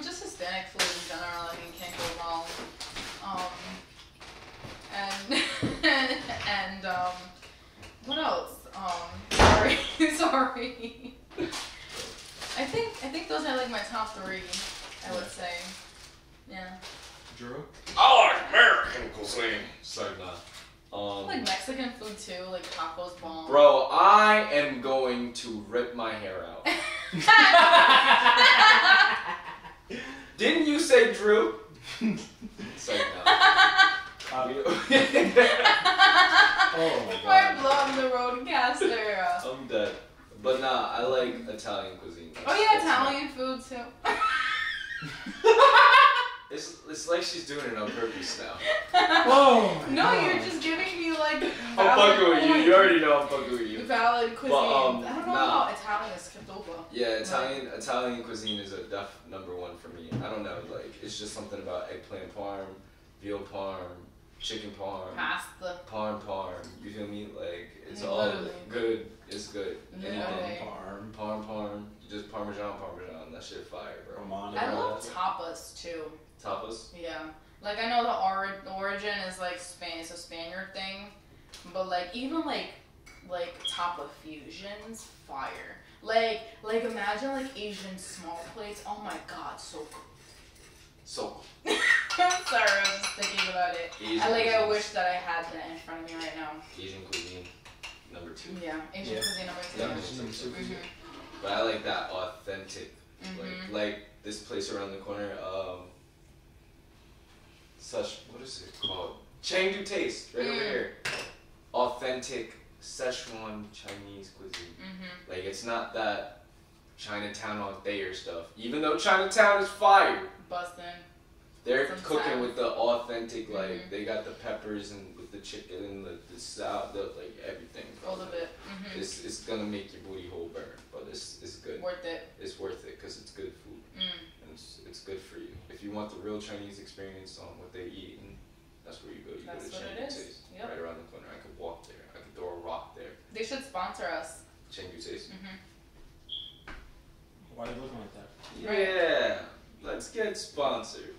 Just Hispanic food in general, I think can't go wrong. And what else? Sorry. I think those are my top 3. I would say. Yeah. Drew? I like American cuisine. Sorry, nah. Mexican food too, tacos bomb. Bro, I am going to rip my hair out. Didn't you say Drew? It's no. Oh my Before I God. blow up the roadcaster. I'm dead. But nah, I like Italian cuisine. Oh yeah, Italian food too. It's like she's doing it on purpose now. Oh my No, God. you're just giving me I'm fucking with you. You already know I'm fucking with you. valid cuisine. But, I don't know nah. how Italian is skipped over. Yeah, Italian cuisine is a number 1 for me. I don't know, it's just something about eggplant parm, veal parm, chicken parm, Pasta. parm. You feel me? Like it's all Literally. good. It's good. Literally. Anything. Parm. Parm. Just parmesan. That shit fire, bro. Romano. I love tapas too. Tapas. Yeah. Like I know the origin is like Spain, it's a Spaniard thing, but like even like tapa fusions, fire. Like imagine like Asian small plates. Oh my god, so good. So. Sorry, I was just thinking about it. I wish that I had that in front of me right now. Asian cuisine, number 2. Yeah, Asian cuisine number 2. Yeah, number 2. But I like that authentic, like this place around the corner. What is it called? Chengdu Taste, right over here. Authentic Szechuan Chinese cuisine. Like it's not that Chinatown on Thayer stuff. Even though Chinatown is fire, Bustin'. they're Sometimes. cooking with the authentic. Like they got the peppers and with the chicken and the salad, like everything. All of it. It's gonna make your booty hole burn, but it's good. Worth it. It's worth it because it's good food. And it's good for you. If you want the real Chinese experience on what they eat, and that's where you go. You That's go to what it Chengdu is. Taste, Yep. right around the corner. I could walk there. I could throw a rock there. They should sponsor us. Chengdu Taste. Why are you looking like that? Yeah, let's get sponsored.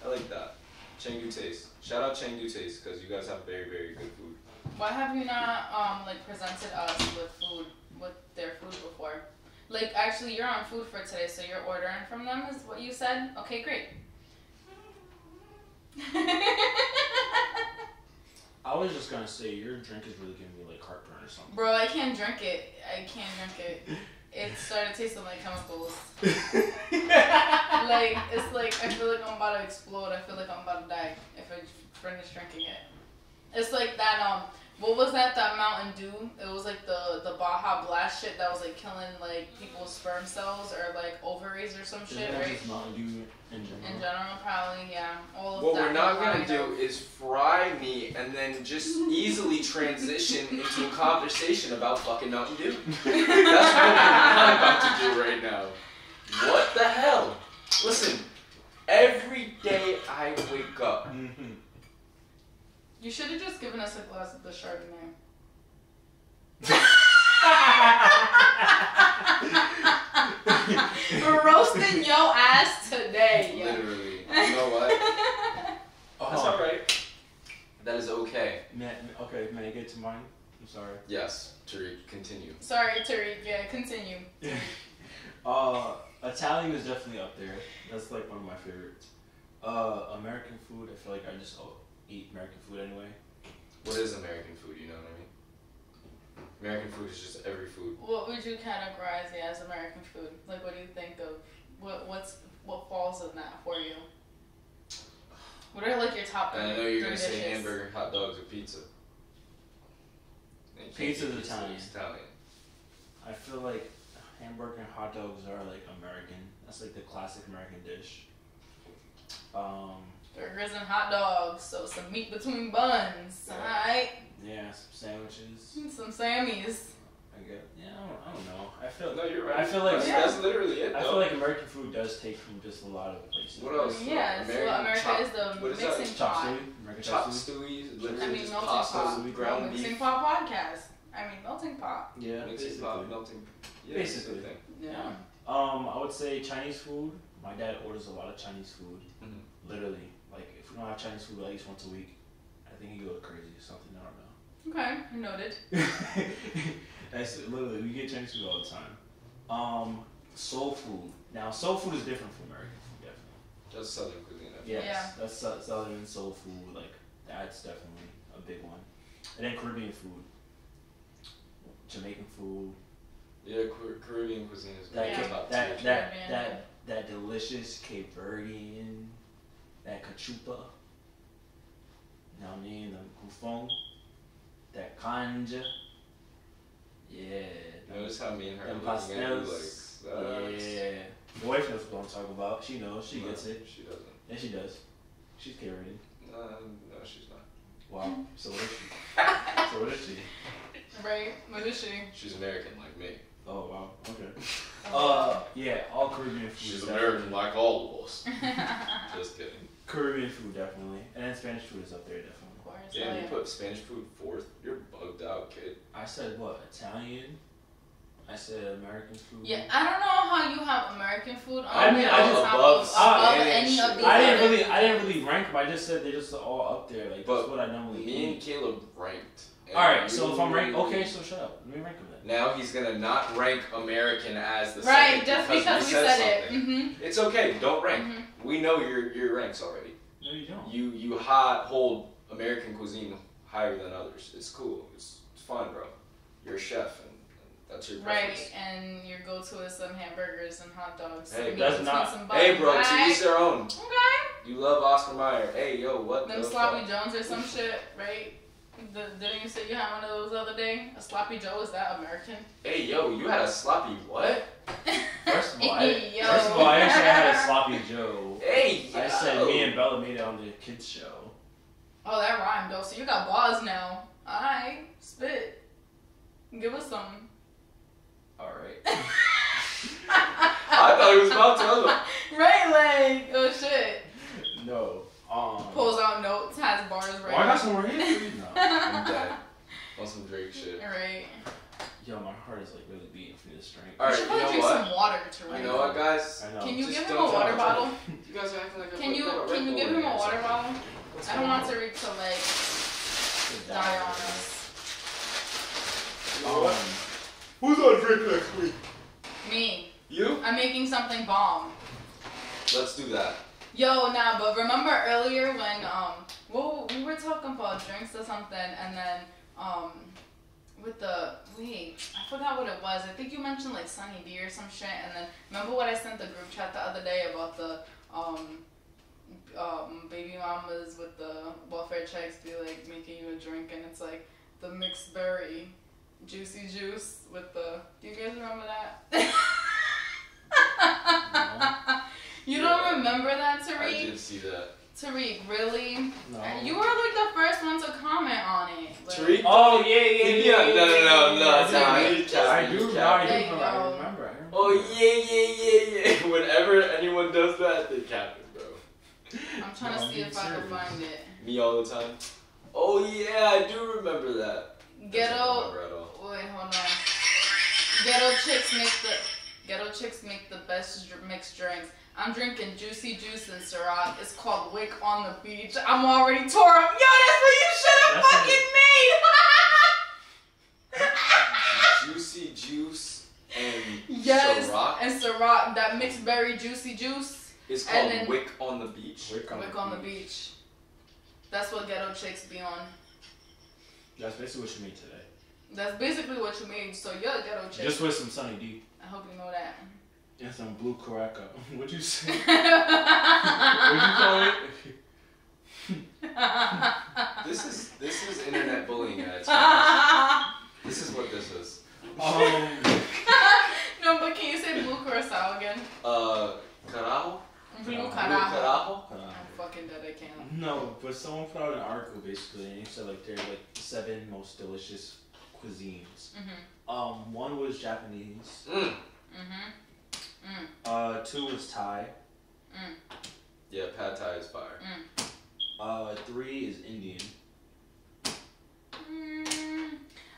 I like that. Chengdu Taste. Shout out Chengdu Taste because you guys have very, very good food. Why have you not like presented us with their food before? Like actually, you're on food for today, so you're ordering from them, is what you said. Okay, great. I was just gonna say your drink is really giving me like heartburn or something. Bro, I can't drink it. It started tasting like chemicals. Like it's like I feel like I'm about to explode. I feel like I'm about to die if I finish drinking it. It's like that what was that Mountain Dew? It was like the Baja Blast shit that was like killing like people's sperm cells or like ovaries or some shit, right? Just Mountain Dew in general. In general, probably, yeah. All of What that we're not combined. gonna do is fry meat and then just easily transition into a conversation about fucking Mountain Dew. That's what we're not about to do right now. What the hell? Listen, every day I wake up. You should have just given us a glass of the Chardonnay. We're roasting your ass today, yo. Literally. You know what? That's alright. That is okay. May I get to mine? I'm sorry. Yes, Tariq, continue. Sorry, Tariq. Yeah, continue. Italian is definitely up there. That's like one of my favorites. American food, I feel like I just eat American food anyway. What is American food, you know what I mean? American food is just every food. What would you categorize it as American food? Like, what do you think of? What falls in that for you? What are like your top? And I know you're gonna dishes? say hamburger, hot dogs, or pizza. Pizza's Italian. Italian. I feel like hamburger and hot dogs are like American. That's like the classic American dish. Burgers and hot dogs, so some meat between buns. Yeah. Alright. Yeah, some sandwiches. Some Sammys. I guess. Yeah, I don't know. I feel. No, you're right. I feel like that's literally it. I though. feel like American food does take from just a lot of places. What else? Yeah, so America is the what is mixing that? Chop pot. suey? American Chop chop suey? stewies, I literally mean, just melting pasta, pot. ground Mixing beef, pot podcast. I mean, melting pot. Yeah, mixing basically. pot, melting. Yeah, Basically. same thing. Yeah. I would say Chinese food. My dad orders a lot of Chinese food. Literally, like if we don't have Chinese food at least once a week, I think he goes crazy or something. I don't know. Okay, noted. That's literally, we get Chinese food all the time. Soul food. Now, soul food is different from American food, definitely. That's Southern cuisine. I Yes, Yeah. that's Southern soul food. Like that's definitely a big one. And then Caribbean food, Jamaican food. Yeah, Caribbean cuisine is That Yeah. top that tier. that, Caribbean. that delicious Cape Verdean, that cachupa. You know what I mean? The gufon, that canja. Yeah. Notice how me and her are Them looking at you like, pastels. that's... Yeah. The wife knows what I'm talking about. She knows. She gets it. She doesn't. Yeah, she does. She's Cape Verdean. No, she's not. Wow. So what is she? So what is she? Right? What is she? She's American like me. Oh wow. Okay. Yeah, all Caribbean food. She's is American definitely- like all of us. Just kidding. Caribbean food definitely, and then Spanish Spanish food is up there definitely. Of course. Damn, you put Spanish food fourth? You're bugged out, kid. I said what? Italian. I said American food. Yeah, I don't know how you have American food on I mean, there I on just top above of Spanish any of these. I didn't really rank them. I just said they're just all up there. Like that's what I normally Me eat. and Caleb ranked. Alright, so if I'm ranked, okay, so shut up. Let me rank them then. Now he's gonna not rank American as the Right, second just because we said it. Mm-hmm. It's okay, don't rank. We know your ranks already. No, you don't. You hold American cuisine higher than others. It's cool. It's fun, bro. You're a chef, and that's your preference. Right, and your go-to is some hamburgers and hot dogs. Hey, that's not- Some Hey, bro, buns, to right? each their own. Okay. You love Oscar Mayer. Hey, yo, what Them the sloppy fuck? jones or some shit, right? Didn't you say you had one of those the other day? A sloppy joe, is that American? Hey, yo, you had a sloppy what? First of all, I Yo. didn't say I had a sloppy Joe. Hey, yo. I said me and Bella made it on the kids show. Oh, that rhymed though. So you got bars now. Alright, spit. Give us some. Alright. I thought he was about to tell them. Right, like, oh shit. No. Pulls out notes, has bars right. Oh, I got some more here for you. No. I'm dead. On some Drake shit. Alright. Yo, my heart is like really beating for this drink. All You right, should you probably know drink what? some water to You know what, guys? I know. Can you Just give him don't a tell water me. bottle? You guys are acting like Can you give him a water bottle? I don't want Tariq to like die on us. Who's on drink next week? Me. You? I'm making something bomb. Let's do that. Yo, nah, but remember earlier when well, we were talking about drinks or something, and then with the I forgot what it was. I think you mentioned like Sunny D or some shit, and then remember what I sent the group chat the other day about the baby mamas with the welfare checks be like making you a drink, and it's like the mixed berry juicy juice with the. Do you guys remember that? You don't remember that, Tariq? I did see that. Tariq, really? No. You were like the first one to comment on it. Like, Tariq? Oh yeah. No. I do. There you go. I remember. Oh yeah. Whenever anyone does that, they cap it, bro. I'm trying to see if I can find it. Me all the time. Oh yeah, I do remember that. I don't Ghetto. remember at all. Wait, hold on. Ghetto chicks make the best mixed drinks. I'm drinking juicy juice and Ciroc. It's called Wick on the Beach. I'm already tore up. Yo, that's what you should have fucking made. Juicy juice and Yes, Ciroc and Ciroc, that mixed berry juicy juice. is and called then- Wick on the Beach. Wick Wick on the beach. That's what ghetto chicks be on. That's basically what you made today. That's basically what you made. So you're a ghetto chick. Just with some Sunny D I hope you know that. and some blue Caraca. What'd you say? What'd What'd you call it? This is internet bullying at its finest. This is what this is. No, but can you say blue curacao again? Carajo? Blue Blue carajo. Carajo? I'm fucking dead, I can't. No, but someone put out an article basically, and he said like they're like 7 most delicious cuisines. One was Japanese. Mm. 2 was Thai. Yeah, pad thai is fire. 3 is Indian.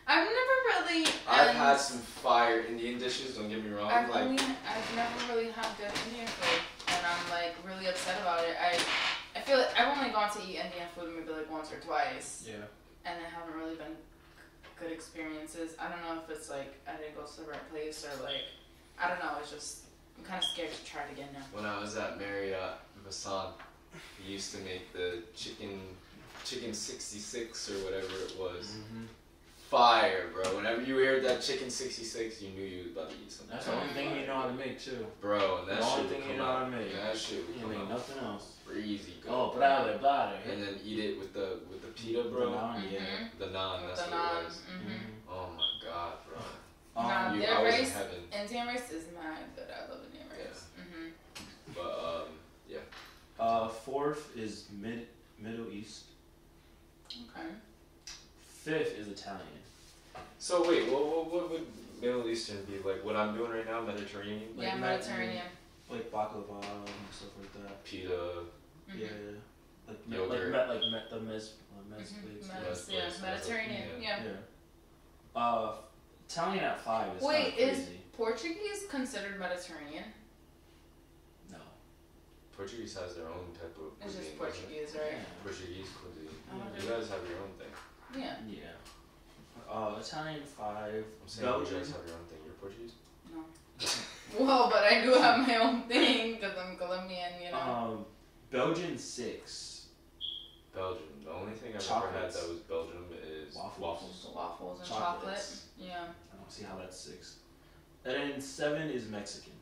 I've never really. I've had some fire Indian dishes, don't get me wrong. I've never really had good Indian food, and I'm like really upset about it. I feel like I've only gone to eat Indian food maybe like once or twice. Yeah. And it haven't really been good experiences. I don't know if it's like I didn't go to the right place or like I don't know. It's just I'm kind of scared to try it again now. When I was at Marriott, Vassan, he used to make the chicken 66 or whatever it was. Fire, bro. Whenever you heard that chicken 66, you knew you was about to eat something. That's the only thing you know how to make too. Bro, and that The shit only would thing you come know how out. to make. That shit would You come make out nothing else. breezy good. Oh, bladder. And then eat it with the pita, bro. The naan, yeah. The naan, that's The what naan. it was. Oh my god, bro. Nah, I their was in rice, heaven. Indian rice is mad good. I love Indian rice. But yeah. 4th is Middle East. Okay. 5th is Italian. So wait, what would Middle Eastern be like? What I'm doing right now, Mediterranean? Yeah, Mediterranean. Like baklava and stuff like that. Pita. Yeah. the mez plates. Mediterranean. Yeah. Italian at 5 is Wait, crazy. is Portuguese considered Mediterranean? No. Portuguese has their own type of It's cuisine. just Portuguese, right? Yeah. Portuguese cuisine. Oh, You guys have your own thing. Yeah. Yeah. Italian 5. I'm saying Belgium. you guys have your own thing. You're Portuguese? No. Well, but I do have my own thing because I'm Colombian, you know. Belgian 6. Belgium. The only thing I've Chocolates. ever had that was Belgium is waffles. Waffles and Chocolates. chocolate. Yeah. I don't see how that's 6. And then 7 is Mexican.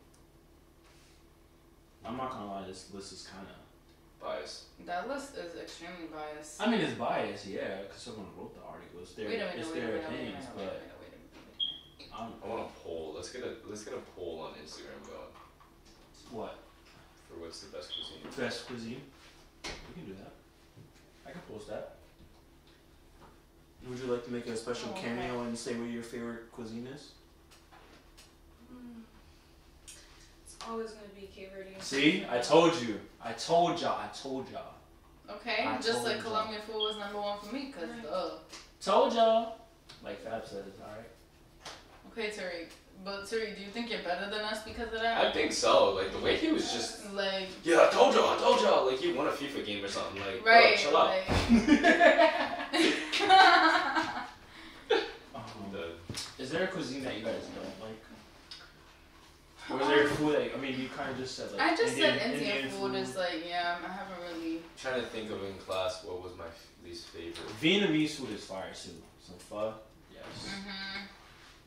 I'm not gonna lie, this list is kind of Bias. That list is extremely biased. I mean, it's biased, yeah, because someone wrote the article. It's their, Wait a minute, it's wait a their minute, opinions, wait a but minute. I want a poll. Let's get a poll on Instagram going what? for what's the best cuisine. Best cuisine? We can do that. I can post that. Would you like to make a special cameo and say what your favorite cuisine is? It's always gonna be Cape See? I told you. I told y'all. Okay, I just told like y'all. Colombian food was number 1 for me, cause Told y'all. Like Fab said, alright. Okay, Tariq. But Tariq, do you think you're better than us because of that? I think so. Like the way he was just like. Yeah, I told y'all. Like he won a FIFA game or something. Like, right. Bro, chill out. Is there a cuisine that you guys don't like? Or is there food that, I mean, you kind of just said like I just Indian, said Indian food is like, yeah, I haven't really. I'm trying to think of in class what was my least favorite. Vietnamese food is fire too. Some pho, yes. Mhm.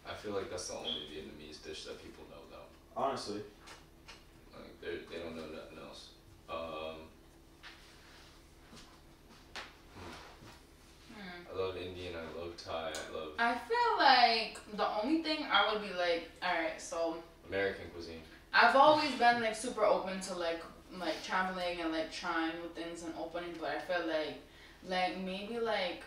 I feel like that's the only Vietnamese dish that people know though. Honestly. Like they don't know nothing else. I love Indian, I love Thai, I feel like the only thing I would be like, alright, so American cuisine. I've always been like super open to like traveling and like trying new things and opening, but I feel like maybe like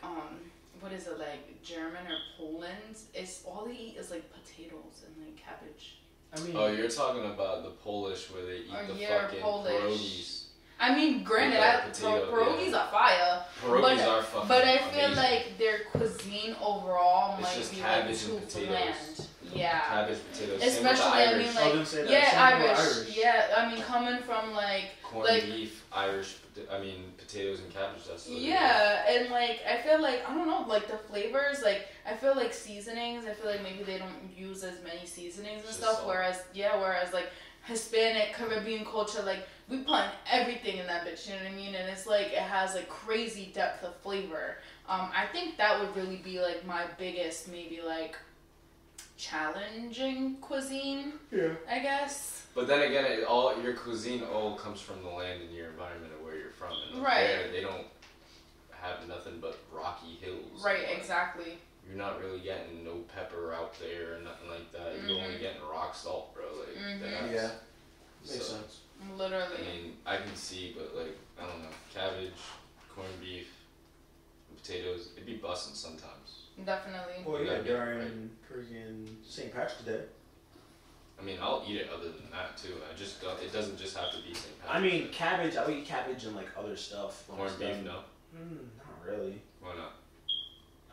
what is it, like German or Poland? It's all they eat is like potatoes and like cabbage. I mean, oh, you're talking about the Polish where they eat the fucking pierogies. I mean, granted, pierogies are fire. Pierogies are fucking But I feel amazing. like their cuisine overall it's might just be cabbage like and too potatoes. bland. Yeah. Cabbage, potatoes. Especially, Same with the I Irish. mean, like, Irish. Yeah, I mean, coming from like corned beef, Irish. I mean, potatoes and cabbage. That's and like I feel like I don't know, like the flavors. Like I feel like seasonings. I feel like maybe they don't use as many seasonings and stuff. Salt. Whereas like Hispanic Caribbean culture, like we put everything in that bitch. You know what I mean? And it's like it has like crazy depth of flavor. I think that would really be like my biggest maybe like challenging cuisine. Yeah. I guess. But then again, your cuisine all comes from the land and your environment of where you're from. And Right. There, they don't have nothing but rocky hills. Right. Like, Exactly. You're not really getting no pepper out there or nothing like that. You're only getting rock salt, bro. Like that's, yeah. Makes sense. Literally. I mean, I can see, but like I don't know, cabbage, corned beef, potatoes. It'd be busting sometimes. Definitely. Well, You yeah, gotta get it during freaking St. Patrick's Day. I mean, I'll eat it other than that too. I just don't. It doesn't just have to be St. Patrick's. I mean, cabbage. I would eat cabbage and like other stuff. corned beef, no. Not really. Why not?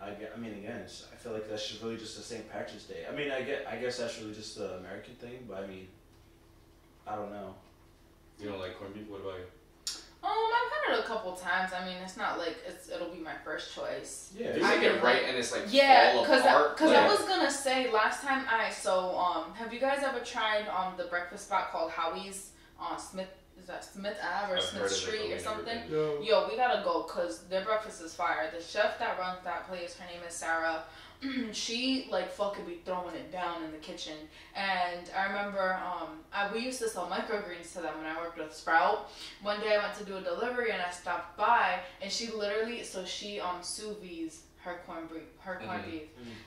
I mean, again, I feel like that's just really just a St. Patrick's Day. I mean, I guess that's really just the American thing, but I mean, I don't know. You don't like corned beef? What about you? I've had it a couple times. I mean, it's not like it'll be my first choice. Yeah. If you make it right and it's like Yeah, fall apart. because I was gonna say last time have you guys ever tried the breakfast spot called Howie's on Smith? Is that Smith Ave or I've Smith heard of it, Street but or we've never something? been. No. Yo, we gotta go because their breakfast is fire. The chef that runs that place, her name is Sarah. She like fucking be throwing it down in the kitchen. And I remember we used to sell microgreens to them when I worked with Sprout. One day I went to do a delivery and I stopped by and she literally sous vide her corned beef,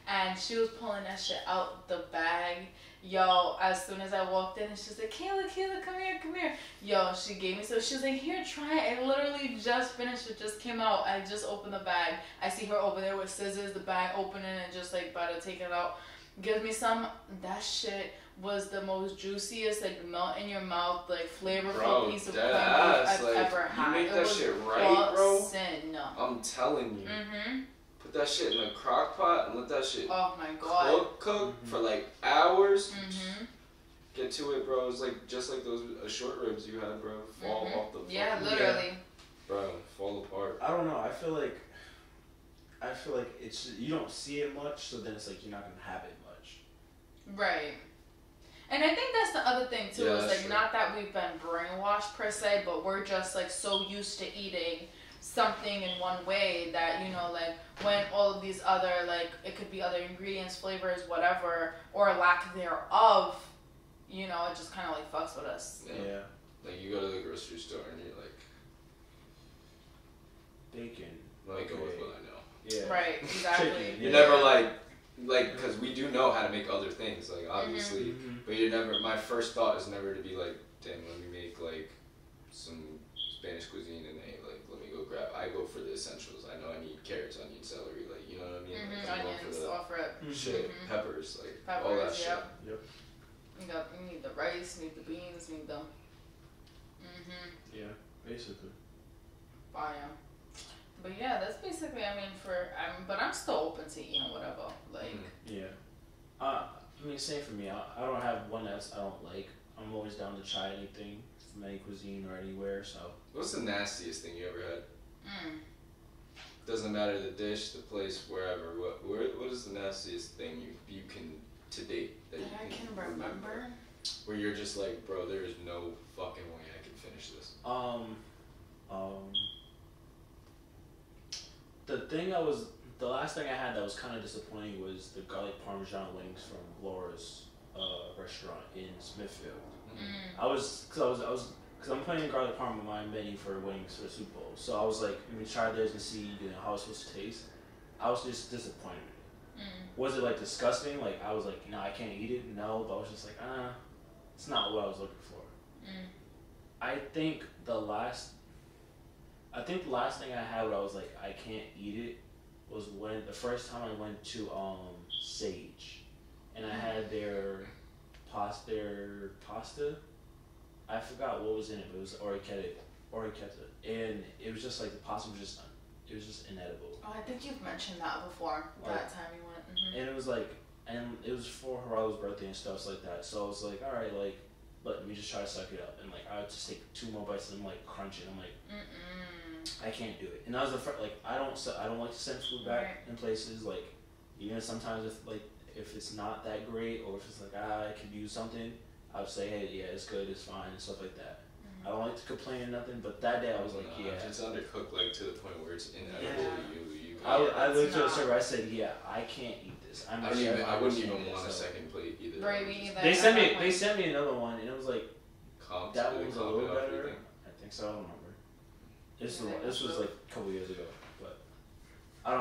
and she was pulling that shit out the bag. Yo, as soon as I walked in, and she's like, Kayla, come here. Yo, she gave me some. She was like, here, try it. I literally just finished. It just came out. I just opened the bag. I see her over there with scissors, the bag opening and just like about to take it out. Gives me some. That shit was the most juiciest, like melt in your mouth, like flavorful Bro, piece of dead corned ass, beef I've like, ever you had. make It that was shit right, bro. bussin'. I'm telling you. Mhm. Put that shit in a crock pot and let that shit Oh my god. cook for like hours. Mhm. Get to it, bro. It's like just like those short ribs you had, bro. Fall off the Yeah, fucking- literally. Bro, fall apart. I don't know. I feel like it's you don't see it much, so then it's like you're not gonna have it much. Right. And I think that's the other thing too, Yeah, is that's like true. not that we've been brainwashed per se, but we're just like so used to eating something in one way that, you know, like when all of these other, like it could be other ingredients, flavors, whatever, or lack thereof, you know, it just kind of like fucks with us. Yeah. Like you go to the grocery store and you're like, Bacon. let me go with what I know. Yeah. Right, exactly. Chicken, You're yeah. never like, because we do know how to make other things, like obviously, Mhm. but you're never. My first thought is never to be like, damn, let me make like some Spanish cuisine and let me go grab. I go for the essentials. I know I need carrots, I need celery, like you know what I mean. Like, I'm going Onions, for the offer it. shit, Mhm. peppers, like all that Peppers, shit. yep. Yep. You need the rice, you need the beans, you need the. Yeah. Basically. Fire. But yeah, that's basically. I mean, but I'm still open to eating whatever. Like, Yeah. I mean, same for me. I don't have one that I don't like. I'm always down to try anything from any cuisine or anywhere. So. What's the nastiest thing you ever had? mm. Doesn't matter the dish, the place, wherever. What is the nastiest thing you can to date that That you I can remember. Where you're just like, bro, there is no fucking way I can finish this. The last thing I had that was kind of disappointing was the garlic parmesan wings from Laura's restaurant in Smithfield. Because I'm putting garlic parm on my menu for wings for the Super Bowl. So I was like, let me try this and see, how it's supposed to taste. I was just disappointed. Was it like disgusting? Like I was like, I can't eat it. No, but I was just like, it's not what I was looking for. I think the last thing I had where I was like, I can't eat it was when the first time I went to Sage, and I had their pasta. I forgot what was in it, but it was orecchietta, and it was just like the pasta was just inedible. Oh, I think you've mentioned that before. That time you went. And it was like, and it was for Geraldo's birthday and stuff like that. So I was like, all right, like, let me just try to suck it up, and like I would just take 2 more bites and I'm like crunching. I'm like, I can't do it. And that was the first, like I don't like to send food back in places, like even sometimes if it's not that great or if it's like I could use something, I would say, hey, yeah, it's good, it's fine, and stuff like that. I don't like to complain or nothing, but that day I was like, yeah. If it's undercooked like to the point where it's inedible, you I looked to the server. I said, yeah, I can't eat this. I wouldn't even want a second plate either. Right, me either. They sent me another one, and it was like Comps, that one was a little better. everything? I think so. I don't remember. This was like a couple years ago, but I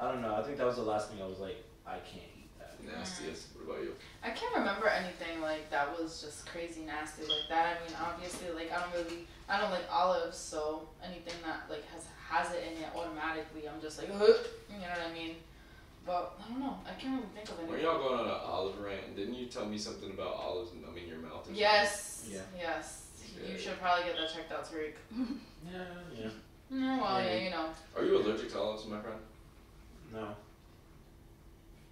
don't know. I think that was the last thing I was like, I can't eat that. Nastiest. What about you? I can't remember anything like that was just crazy nasty like that. I mean, obviously, like I don't like olives, so anything that like has it in it automatically, I'm just like, ugh, you know what I mean? But I don't know. I can't really think of anything. Were y'all going on an olive rant? Didn't you tell me something about olives numbing your mouth? Or Yes. Yeah. Yes. Yeah. You should probably get that checked out, Tariq. Yeah. Well, yeah, you know. Are you allergic to olives, my friend? No.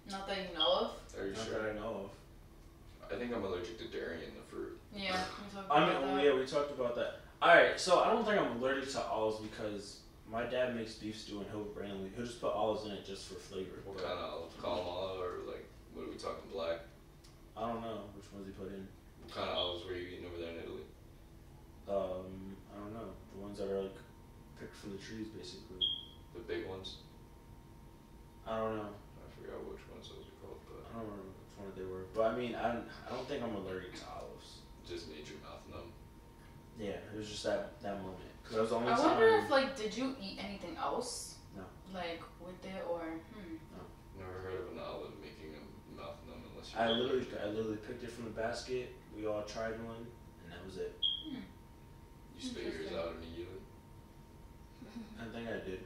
Not that you know of. Are you Not sure? that I know of. I think I'm allergic to dairy in the fruit. Yeah. We talked about that. Yeah, we talked about that. Alright, so I don't think I'm allergic to olives because my dad makes beef stew and he'll just put olives in it just for flavor. What kind of olive? Column olive or like, what are we talking, black? I don't know which ones he put in. What kind of olives were you eating over there in Italy? I don't know. The ones that are like picked from the trees, basically. The big ones? I don't know. I forgot which ones those are called, but I don't remember which one they were. But I mean, I don't think I'm allergic to olives. it just made your mouth numb. Yeah, it was just that moment. Cause that was the only I time. wonder if like, did you eat anything else? No. Like with it or? Never heard of an olive making a mouth numb unless you. I literally picked it from the basket. We all tried one, and that was it. You spit yours out immediately, I think I did.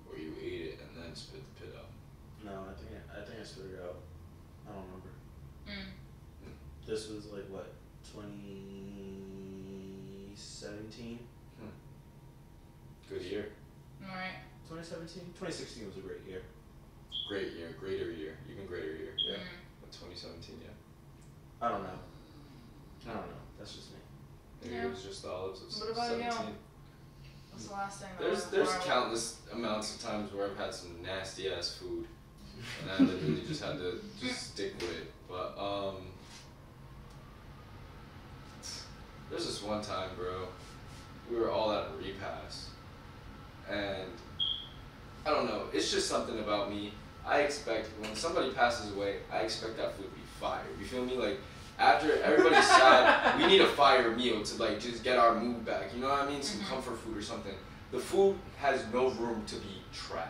or you ate it and then spit the pit out. No, I think I spit it out. I don't remember. this was like what, 2017? Good year. Alright. 2017? 2016 was a great year. Great year, greater year, even greater year. Yeah. Mm. But 2017, yeah. I don't know. That's just me. Maybe Yeah. it was just the olives of What about 17. you? What's the last thing? There's countless amounts of times where I've had some nasty ass food, and I literally just had to just stick with it. But there's this one time, bro. We were all at a repast, and I don't know. It's just something about me. I expect when somebody passes away, I expect that food to be fire. You feel me? Like after everybody's sad, we need a fire meal to like just get our mood back. You know what I mean? Some comfort food or something. The food has no room to be trash,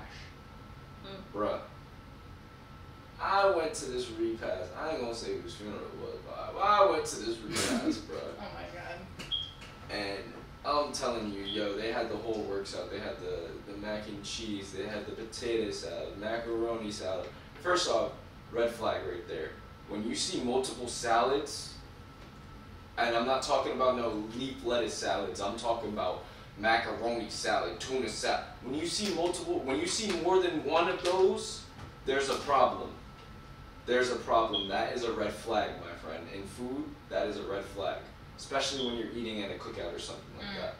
bruh. I went to this repast. I ain't gonna say whose funeral it was, but I went to this repast, bruh. Oh my god. And I'm telling you, yo, they had the whole works out. They had the mac and cheese. They had the potato salad, macaroni salad. First off, red flag right there. When you see multiple salads, and I'm not talking about no leaf lettuce salads. I'm talking about macaroni salad, tuna salad. When you see more than one of those, there's a problem. There's a problem. That is a red flag, my friend. In food, that is a red flag. Especially when you're eating at a cookout or something like that.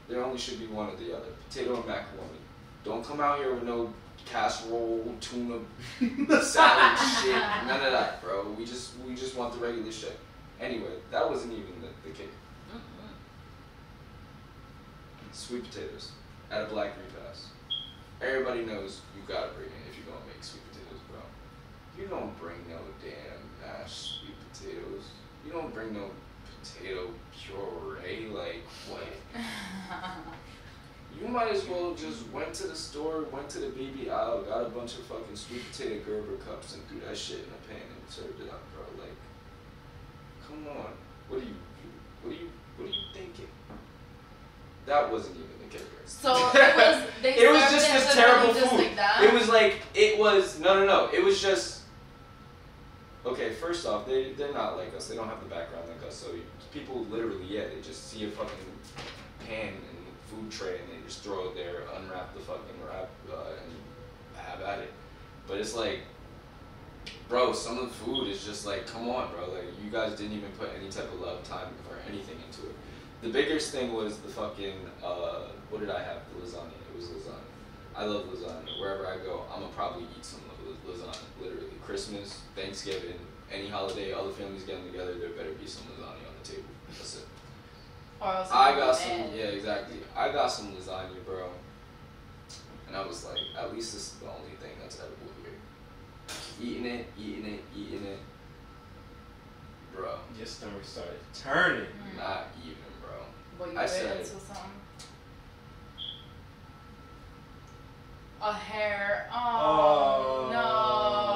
There only should be one or the other. Potato and macaroni. Don't come out here with no casserole, tuna, salad shit. None of that, bro. We just want the regular shit. Anyway, that wasn't even the kicker. Sweet potatoes at a black repast. Everybody knows you gotta bring it if you're gonna make sweet potatoes, bro. You don't bring no damn mashed sweet potatoes. You don't bring no potato puree, like what? You might as well just went to the store, went to the BB aisle, got a bunch of fucking sweet potato Gerber cups and threw that shit in a pan and served it up, bro. Like, come on. What are you thinking? That wasn't even the kicker. So it was. It was just this terrible just food. like that? It was no. It was just. Okay, first off, they're not like us. They don't have the background like us. So people literally, they just see a fucking pan and food tray and they just throw it there, unwrap the fucking wrap, and have at it. But it's like, bro, some of the food is just like, come on, bro. Like, you guys didn't even put any type of love, time, or anything into it. The biggest thing was the fucking, what did I have? The lasagna. It was lasagna. I love lasagna. Wherever I go, I'm gonna probably eat some lasagna. Literally. Christmas, Thanksgiving, any holiday, all the families getting together, there better be some lasagna on the table. That's it. I got some, exactly. I got some lasagna, bro. And I was like, at least this is the only thing that's edible here. Eating it. Bro. Your stomach started turning. Not even, bro. Well, you I said into something. A hair. Oh, no.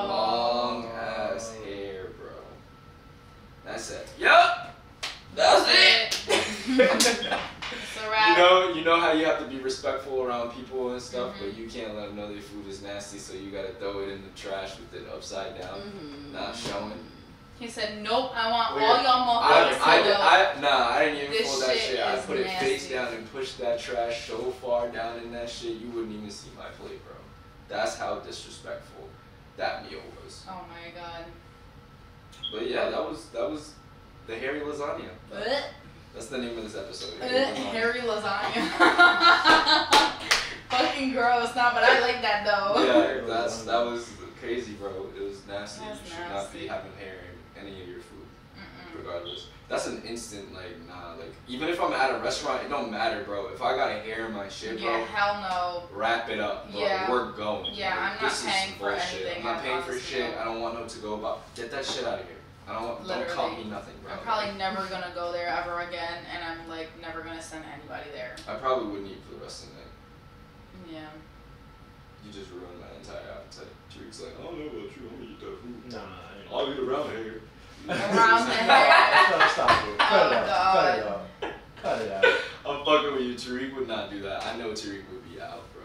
Long ass hair, bro. That's it. Yup. That's it. It's a wrap. You know how you have to be respectful around people and stuff, but you can't let them know their food is nasty, so you gotta throw it in the trash with it upside down, not showing. He said, nope, I want all y'all motherfuckers I didn't even this pull that shit. I is put it nasty. face down and pushed that trash so far down in that shit, you wouldn't even see my plate, bro. That's how disrespectful that meal was. Oh my god. But yeah, that was the hairy lasagna. What? That's the name of this episode. Hairy lasagna. Fucking gross, nah, but I like that though. Yeah, that was crazy, bro. It was nasty. That's You should not be having hair in any of your food, regardless. That's an instant, like, nah, like, even if I'm at a restaurant, it don't matter, bro. If I got a hair in my shit, bro, Yeah, hell no. wrap it up, bro. Yeah. We're going. Yeah, bro. I'm not This is paying for bullshit. anything. I'm not paying for honestly shit. don't. I don't want no to go about. Get that shit out of here. Don't call me nothing, bro. I'm probably never gonna go there ever again, and I'm like never gonna send anybody there. I probably wouldn't eat for the rest of the night. Yeah. You just ruined my entire appetite. Tariq's like, I don't know about you. I'm gonna eat that food. Nah, I'll eat around here. Around the hair. Stop it. Cut it out. Cut it out. I'm fucking with you. Tariq would not do that. I know Tariq would be out, bro.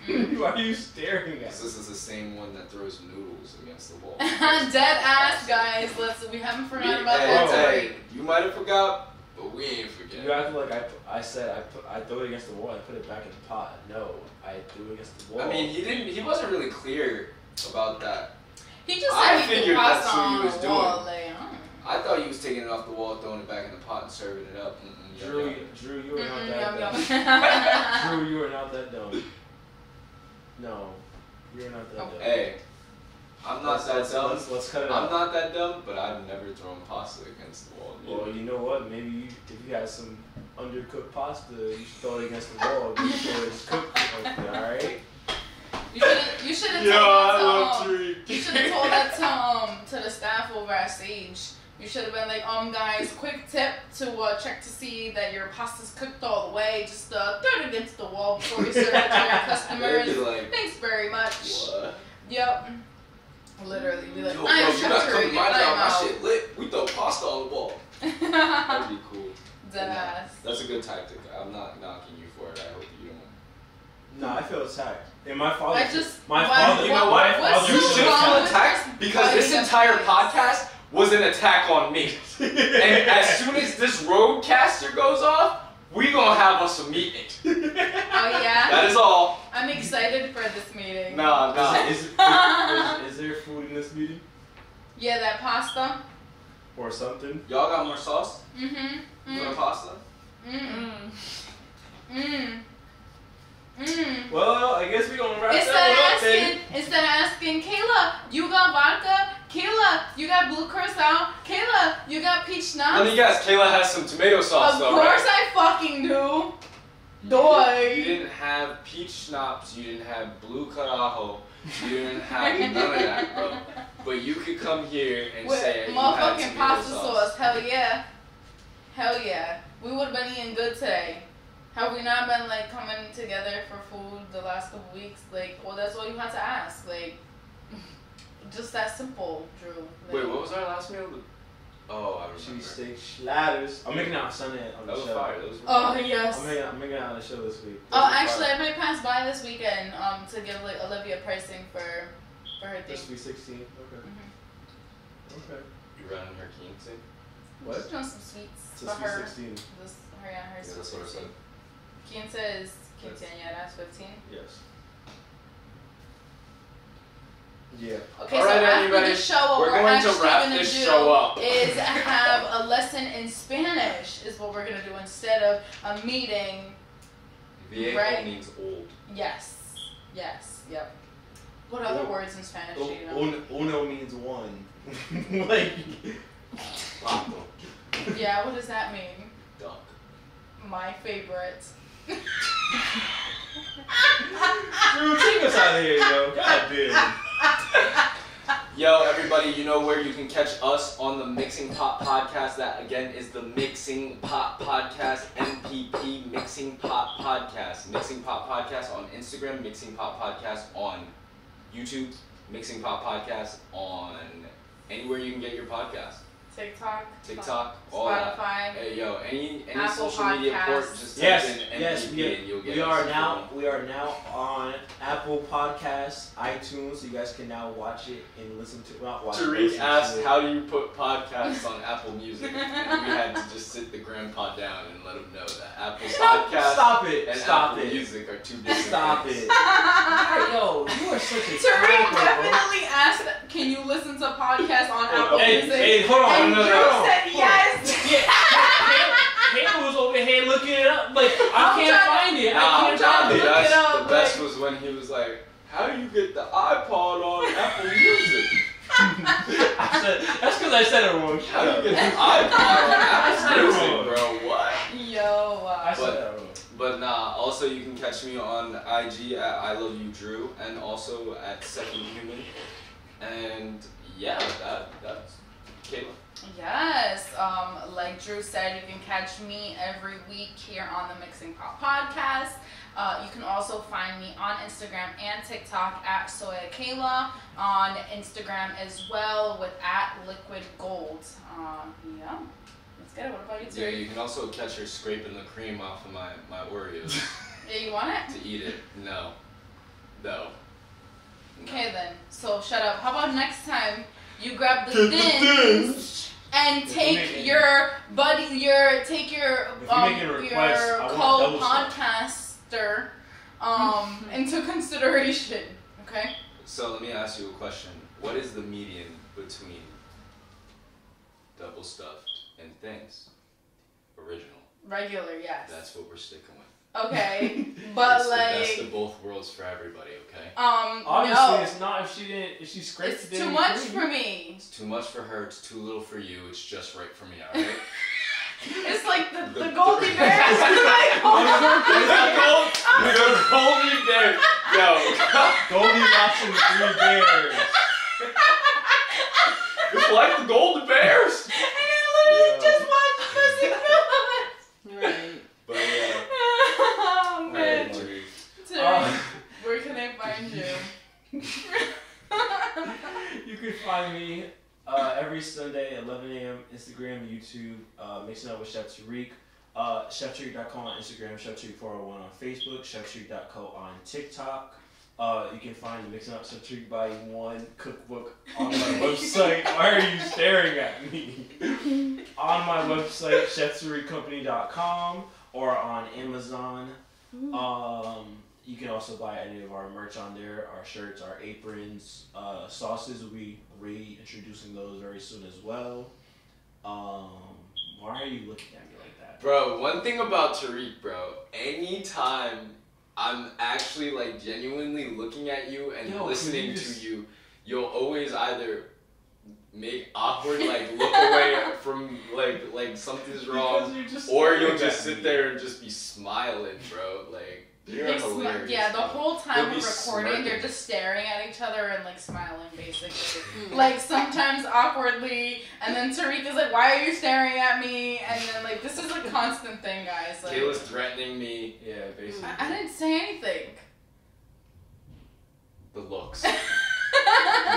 Why are you staring at? This is the same one that throws noodles against the wall. Dead ass, guys. We haven't forgotten about that story. Hey, you might have forgot, but we ain't forget. You acted like I said I threw it against the wall. I put it back in the pot. No, I threw it against the wall. I mean, he wasn't really clear about that. He just I said he figured threw that's pasta what he on was the doing. wall. Like, I thought he was taking it off the wall, throwing it back in the pot, and serving it up. Drew, you are not that yum, dumb. Drew, you are not that dumb. No, you're not that dumb. Hey, I'm not that dumb. Let's cut it I'm out. not that dumb, but I've never thrown pasta against the wall. Well, you know what? Maybe if you had some undercooked pasta, you should throw it against the wall before it's cooked. Alright? You should have told that to the staff over at Sage. You should have been like, guys, quick tip to check to see that your pasta's cooked all the way. Just throw it against the wall before you serve it to your customers. Like, thanks very much. What? Yep. Literally, be like, Yo, I am bro, you not charcuterie, cooking my I am job. My out. shit lit. We throw pasta on the wall. That'd be cool. Deadass. That's a good tactic. I'm not knocking you for it. I hope you don't. No, I feel attacked. And my father. You know what? You should feel attacked because this entire podcast was an attack on me. And as soon as this roadcaster goes off, we gonna have us a meeting. Oh yeah. That is all. I'm excited for this meeting. Nah. Is there food in this meeting? Yeah, that pasta. Or something? Y'all got more sauce Mm-hmm. for the pasta? Well, I guess we gonna wrap that up then. Instead of asking, Kayla, you got vodka? Kayla, you got blue curacao? Kayla, you got peach schnapps? Let me guess, Kayla has some tomato sauce though, Of course right? I fucking do. You Doy. didn't have peach schnapps, you didn't have blue carajo, you didn't have none of that, bro. But you could come here and With say you had motherfucking tomato pasta sauce. sauce. Hell yeah. Hell yeah. We would have been eating good today. Have we not been like coming together for food the last couple weeks? Like, well, that's all you had to ask. Like, just that simple, Drew. Like, Wait, what was our last meal? Oh, I remember. Cheesesteak sliders. I'm making it on Sunday on the That was show. fire. That was Oh fire. yes. I'm making it on the show this week. Oh, actually, I might pass by this weekend to give like Olivia pricing for her thing. This week 16. Okay. Okay. You running her quince? What? Just doing some sweets It's a for sweet her. 16. Her Yeah, that's what I said. Quince is quinceañera, 15. Yes. Yeah. Okay, All so right, after everybody, the show, what we're we're going to actually wrap gonna this do show up. is have a lesson in Spanish. Is what we're gonna do instead of a meeting. Viejo Right. means old. Yes. Yep. What other words in Spanish do you know? Uno means one. Like. Pato. Yeah, what does that mean? Duck. My favorite. Drew, take us out of here, yo. God damn. Yo, everybody, you know where you can catch us on the Mixing Pot Podcast. That, again, is the Mixing Pot Podcast, MPP, Mixing Pot Podcast. Mixing Pot Podcast on Instagram, Mixing Pot Podcast on YouTube, Mixing Pot Podcast on anywhere you can get your podcast. TikTok, all that. Spotify. Hey, yo, any Apple social media Podcasts. port, just type Yes, in yes, MPP and you'll get we us. are now on Apple Podcasts, iTunes, so you guys can now watch it and listen to Tariq listen to asked, it. how do you put podcasts on Apple Music? And we had to just sit the grandpa down and let him know that Apple Podcasts Stop it. and Stop Apple it. Music are two different Stop things. it. Yo, you are such a Tariq cracker, bro. definitely asked, can you listen to podcasts on Apple Hey, Music? hey, hold on. And No, Drew no, no. said yes. Hannah was over here looking it up. Like, I can't find it. Nah, I can't find it. look it up, the best like- was when he was like, how do you get the iPod on Apple Music? That's because I said it wrong. How Shut do you up. get the iPod on I said Apple it Music, wrong. bro? What? Yo, I said that wrong. But nah, also you can catch me on IG at I Love You Drew and also at Second Human. And yeah, that's Kayla. Yes, like Drew said, you can catch me every week here on the Mixing Pot Podcast. You can also find me on Instagram and TikTok at Soya Kayla, on Instagram as well with at Liquid Gold. Yeah, let's get it. What about you Yeah, two? you can also catch her scraping the cream off of my Oreos Yeah, you want it? to eat it. No. shut up. How about next time you grab the thins and take your co-podcaster into consideration. Okay. So let me ask you a question. What is the median between double stuffed and things? Original. Regular, yes. That's what we're sticking with. Okay, but it's like the best of both worlds for everybody. Okay. Obviously, no. it's not if she scraped It's too much for me. It's too much for her. It's too little for you. It's just right for me. All right. It's like the Goldie Bears. Like, the Goldie Bear. Yo. Goldilocks and the Three Bears. It's like the Golden Bears. And I literally just watched Pussy Films. Right. But yeah. Oh man. Alright, Where can I find you? You can find me every Sunday at 11 a.m. Instagram, YouTube, mixing up with Chef Tariq. ChefTariq.co on Instagram, ChefTariq401 on Facebook, ChefTariq.co on TikTok. You can find the Mixing Up Chef Tariq Volume 1 cookbook on my website. Why are you staring at me? On my website, ChefTariqCompany.com or on Amazon. You can also buy any of our merch on there, our shirts, our aprons, sauces. We'll be reintroducing those very soon as well. Why are you looking at me like that? bro, one thing about Tariq, bro, anytime I'm actually like genuinely looking at you and listening to you, you'll always either make awkward like look away from like something's wrong, or you'll just sit there and just be smiling, bro. Like you're hilarious. Yeah, the bro. whole time we're recording, smirking. they're just staring at each other and like smiling, basically. Like sometimes awkwardly, and then Tariq is like, "Why are you staring at me?" And then like this is a constant thing, guys. Like, Kayla's threatening me. Yeah, basically. I didn't say anything. The looks. You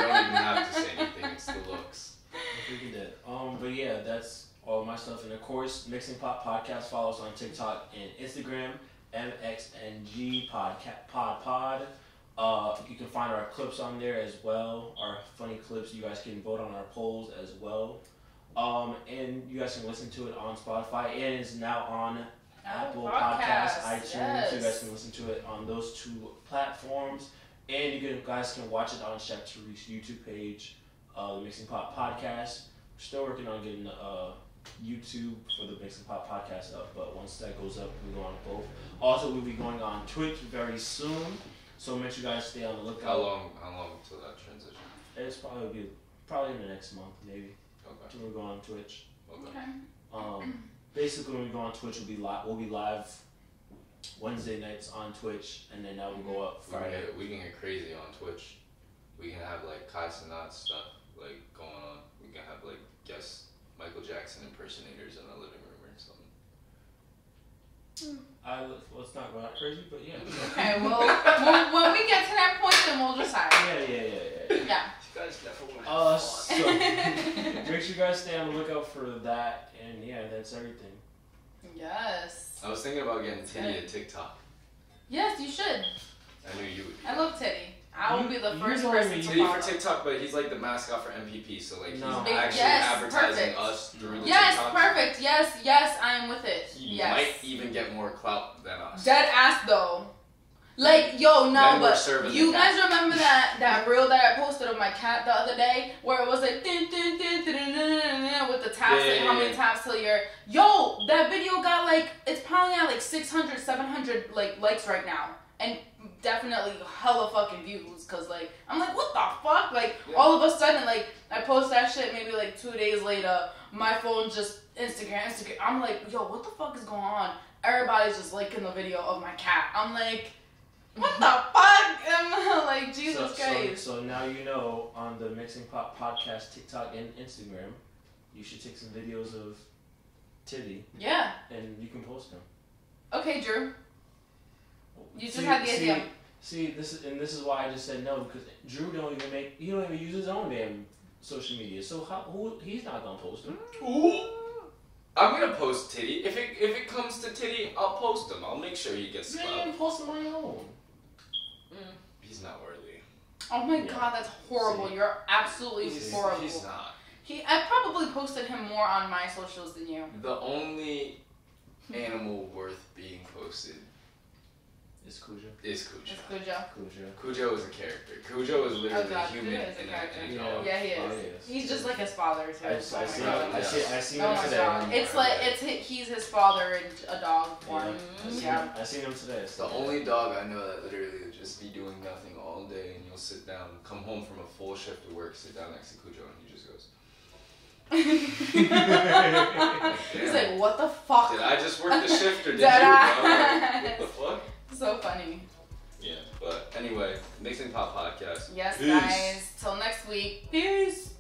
don't even have to say anything. It's the looks. I figured that. But yeah, that's all my stuff. And of course, Mixing Pot Podcast. Follow us on TikTok and Instagram. MXNG Pod. You can find our clips on there as well. Our funny clips. You guys can vote on our polls as well. And you guys can listen to it on Spotify. And it's now on Apple Podcasts, iTunes. Yes. You guys can listen to it on those two platforms. And you guys can watch it on Chef Tariq's YouTube page, the Mixing Pot Podcast. We're still working on getting YouTube for the Mixing Pot Podcast up, but once that goes up, we'll go on both. Also, we'll be going on Twitch very soon, so make sure you guys stay on the lookout. How long until that transition? It's probably in the next month, maybe. Okay. Till we go on Twitch. Okay. Basically, when we go on Twitch, we'll be live Wednesday nights on Twitch, and then that will go up Friday. We can get crazy on Twitch. We can have like Kai Cenat stuff like going on. We can have like guest Michael Jackson impersonators in the living room or something. Let's not go that crazy, but yeah. Okay, well, when we get to that point, then we'll decide. Yeah. Yeah. You guys definitely want to have fun. So make sure you guys stay on the lookout for that, and yeah, that's everything. Yes. I was thinking about getting Titty a TikTok. Yes, you should. I knew you would. I love Teddy. I will be the first don't person even to Titty follow. for TikTok, but he's like the mascot for MPP, so like he's actually Yes, advertising perfect. us through the Yes, TikToks. perfect. Yes, I am with it. He Yes. might even get more clout than us. Dead ass though. Like, yo, no, Then we're but serving you the guys cat. remember that reel that I posted of my cat the other day where it was like din, din, din, din, din, din, din, din, with the taps, like how many taps till you're, yo, that video got like, it's probably at like 600, 700 like likes right now. And definitely hella fucking views, cause like, I'm like, what the fuck? Like, all of a sudden, like, I post that shit maybe like 2 days later, my phone just, Instagram. I'm like, yo, what the fuck is going on? Everybody's just liking the video of my cat. I'm like, what the fuck? I'm like, Jesus Christ. So now you know, on the Mixing Pot Podcast TikTok and Instagram, you should take some videos of Titty. Yeah. And you can post them. Okay, Drew. You just had the idea. See, this is why I just said no, because Drew don't even use his own damn social media. So he's not gonna post them. Ooh. I'm gonna post Titty. If it comes to Titty, I'll post him. I'll make sure he gets Man, clout. post them on your own. He's not worthy. Oh my god, that's horrible. See? You're absolutely horrible. He's not. I probably posted him more on my socials than you. The only animal worth being posted Is Cujo? is Cujo. It's Cujo. Cujo is a character. Cujo is literally God, a human Cujo is a in character. a dog. Yeah, he is. Oh, he is. He's just like his father too. I seen Oh him my today. god. It's like he's his father in a dog form. I seen him today. It's the only dog I know that literally would just be doing nothing all day, and you'll sit down, come home from a full shift of work, sit down next to Cujo, and he just goes. He's like, what the fuck? Did I just work the shift or did you? Did I'm like, what the fuck? So funny. Yeah, but anyway, Mixing Pop Podcast. Yes, Peace. guys. Till next week. Peace.